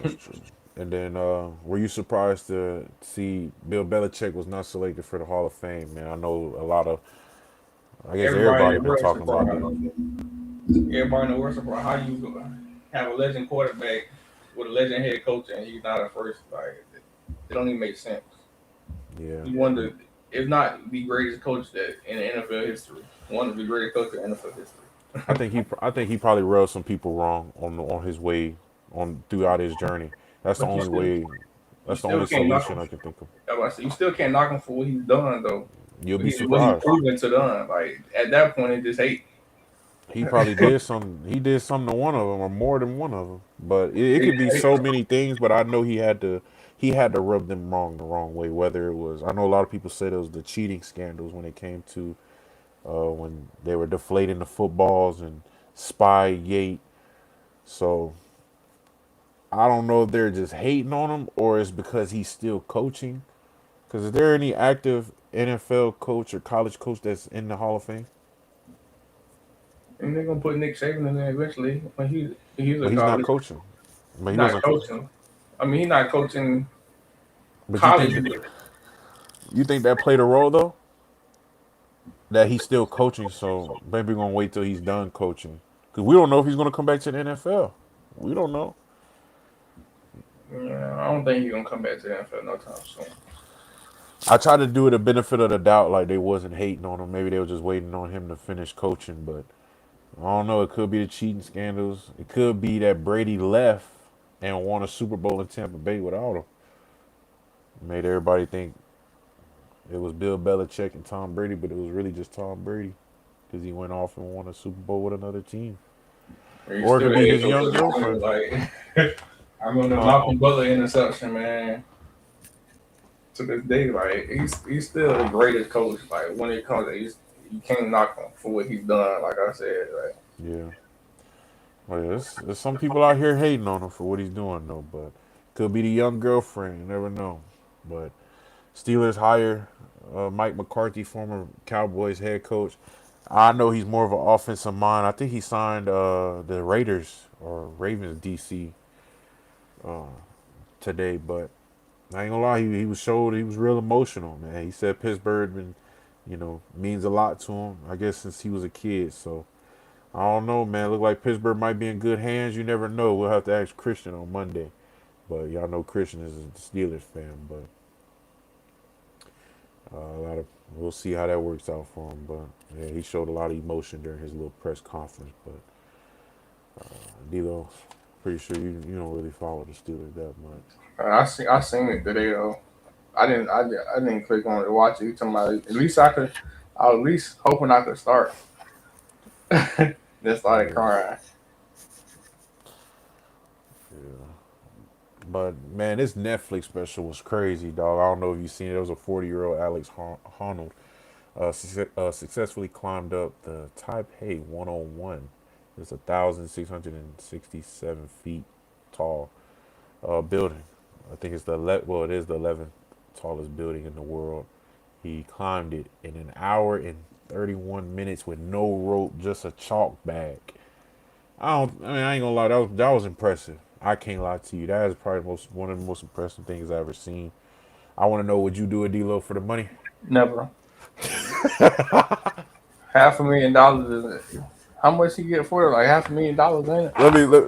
that's true. And then, were you surprised to see Bill Belichick was not selected for the Hall of Fame? Man, I know a lot of, I guess everybody in everybody the been world talking about surprised. that. Everybody in the world surprised how you gonna have a legend quarterback with a legend head coach and he's not a first. Like it don't even make sense. Yeah, He won the, if not the greatest coach that in the NFL history, one of the greatest coaches in NFL history. I think he probably rubbed some people wrong on his way on throughout his journey. That's the But only way. you That's the still only can't knock solution him. I can think of. You still can't knock him for what he's done though. You'll be What he's surprised. proven to done. Like at that point, it just hate. He probably did some. He did something to one of them, or more than one of them. But it It could be just so many things. But I know he had to. He had to rub them wrong the wrong way. Whether it was, I know a lot of people said it was the cheating scandals when it came to when they were deflating the footballs and Spy Yate. So I don't know if they're just hating on him or it's because he's still coaching. Because is there any active NFL coach or college coach that's in the Hall of Fame? and they're gonna put Nick Saban in there eventually. When he's a But he's not college, coaching. But he's he not wasn't coaching. coaching. I mean, he's not coaching But college. you think that played a role though? That he's still coaching, so maybe we're gonna wait till he's done coaching. Because we don't know if he's gonna come back to the NFL. We don't know. Yeah, I don't think he's gonna come back to the NFL no time soon. I tried to do it a benefit of the doubt, like they wasn't hating on him. Maybe they were just waiting on him to finish coaching, but I don't know. It could be the cheating scandals. It could be that Brady left and won a Super Bowl in Tampa Bay without him. Made everybody think it was Bill Belichick and Tom Brady, but it was really just Tom Brady because he went off and won a Super Bowl with another team. He's Or it still could be head his coach young of the team. girlfriend. Like I remember the Huh? Malcolm Butler interception, man. To this day, like he's still the greatest coach. Like when it comes, you can't knock him for what he's done. Like I said, like Yeah. Well, yeah, there's some people out here hating on him for what he's doing, though. But could be the young girlfriend. You never know. But Steelers hire Mike McCarthy, former Cowboys head coach. I know he's more of an offensive mind. I think he signed the Raiders or Ravens DC today, but I ain't gonna lie, he was showed he was real emotional, man. He said Pittsburgh been, means a lot to him. I guess since he was a kid. So I don't know, man. Look like Pittsburgh might be in good hands. You never know. We'll have to ask Christian on Monday. But y'all know Christian is a Steelers fan. But a lot of we'll see how that works out for him. But yeah, he showed a lot of emotion during his little press conference. But D'Lo, pretty sure you don't really follow the Steelers that much. I seen it today though. I didn't click on it to watch it. You talking about at least I could. I was at least hoping I could start. Then started Yeah, crying. yeah. But man, this Netflix special was crazy, dog. I don't know if you seen it. It was a 40-year-old Alex Honnold successfully climbed up the Taipei 101. It's 1,667 feet tall building. I think it's it is the 11th tallest building in the world. He climbed it in an hour and 31 minutes with no rope, just a chalk bag. I ain't gonna lie, that was impressive. I can't lie to you. That is probably one of the most impressive things I've ever seen. I want to know, would you do a D-Lo for the money? Never. $500,000 is how much he get for it? Like $500,000 ain't it?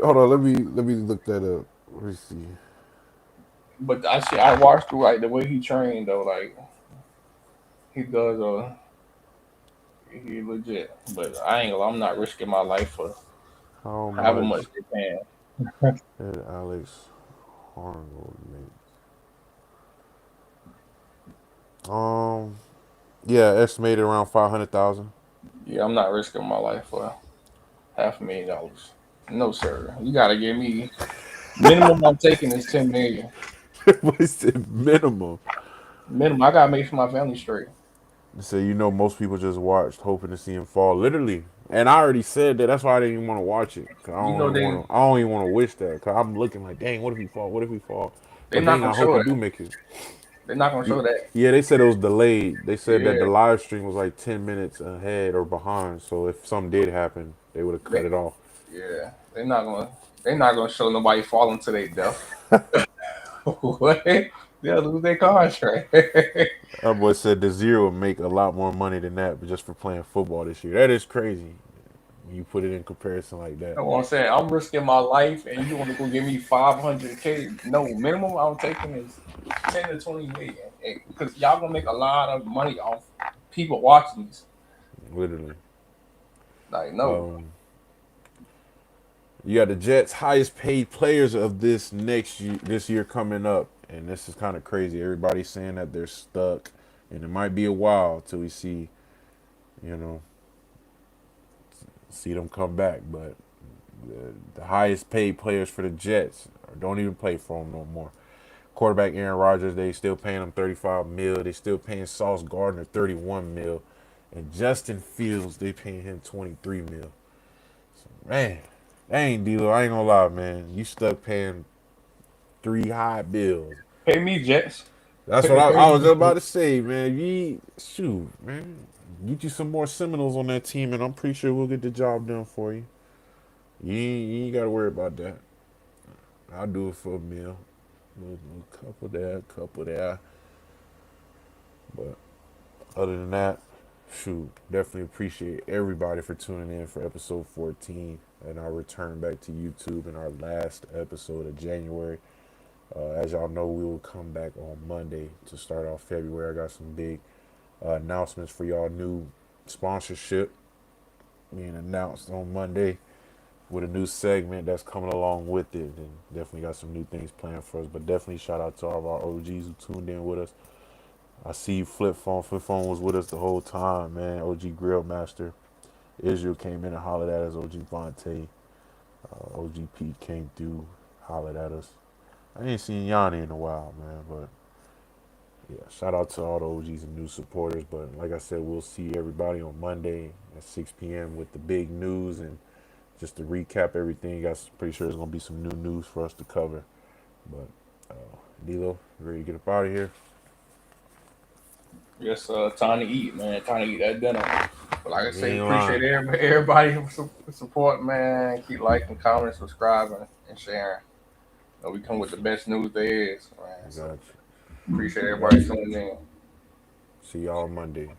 Hold on. Let me look that up. Let me see. But I watched like the way he trained though. Like he does he legit. But I ain't gonna. I'm not risking my life for How however much much they paying. did Alex Arnold make? Um, yeah, estimated around 500,000. Yeah, I'm not risking my life for $500,000. No sir. You gotta give me minimum I'm taking is 10 million. What's the minimum? Minimum. I gotta make sure my family straight. So most people just watched hoping to see him fall, literally. And I already said that. That's why I didn't even want to watch it. Cause I You don't know even want to. I don't even want to wish that. Cause I'm looking like, dang, what if he fall? What if he fall? they're But not dang, gonna I hope show he it. do make it. They're not gonna show that. Yeah, they said it was delayed. They said that the Yeah. live stream was like 10 minutes ahead or behind. So if something did happen, they would have They, cut it off. yeah. They're not gonna show nobody falling to their death. What? They'll lose their contract. That boy said the Zero would make a lot more money than that, but just for playing football this year. That is crazy when you put it in comparison like that. That's what I'm saying. I'm risking my life, and you want to go give me 500K? No, minimum I'm taking is 10 to 20 million, because y'all gonna make a lot of money off people watching these. Literally. Like, no, Um, you got the Jets' highest paid players of this year coming up, and this is kind of crazy. Everybody's saying that they're stuck, and it might be a while till we you know, see them come back. But the highest paid players for the Jets don't even play for them no more. Quarterback Aaron Rodgers, they still paying him 35 mil. They still paying Sauce Gardner 31 mil, and Justin Fields they paying him 23 mil. Man, dang D'Lo, I ain't gonna lie, man. You stuck paying three high bills. pay me, Jets. That's what Pay I was me. just about to say, man. Shoot, man. Get you some more Seminoles on that team, and I'm pretty sure we'll get the job done for you. You ain't got to worry about that. I'll do it for a meal. A couple there, a couple there. But other than that, shoot, definitely appreciate everybody for tuning in for episode 14 and our return back to YouTube in our last episode of January. As y'all know, we will come back on Monday to start off February. I got some big announcements for y'all. New sponsorship being announced on Monday with a new segment that's coming along with it. And definitely got some new things planned for us. But definitely shout out to all of our OGs who tuned in with us. I see Flip Phone. Flip Phone was with us the whole time, man. OG Grill Master. Israel came in and hollered at us. OG Vontae. OG Pete came through, hollered at us. I ain't seen Yanni in a while, man. But yeah, shout out to all the OGs and new supporters. But like I said, we'll see everybody on Monday at 6 p.m. with the big news. And just to recap everything, I'm pretty sure there's going to be some new news for us to cover. But D'Lo, ready to get up out of here? Just time to eat, man. Time to eat that dinner. But like I You say, ain't appreciate lying. everybody for support, man. Keep liking, commenting, subscribing, and sharing. We come with the best news there is, man. Got So you. Appreciate everybody Yes. tuning in. See y'all Monday.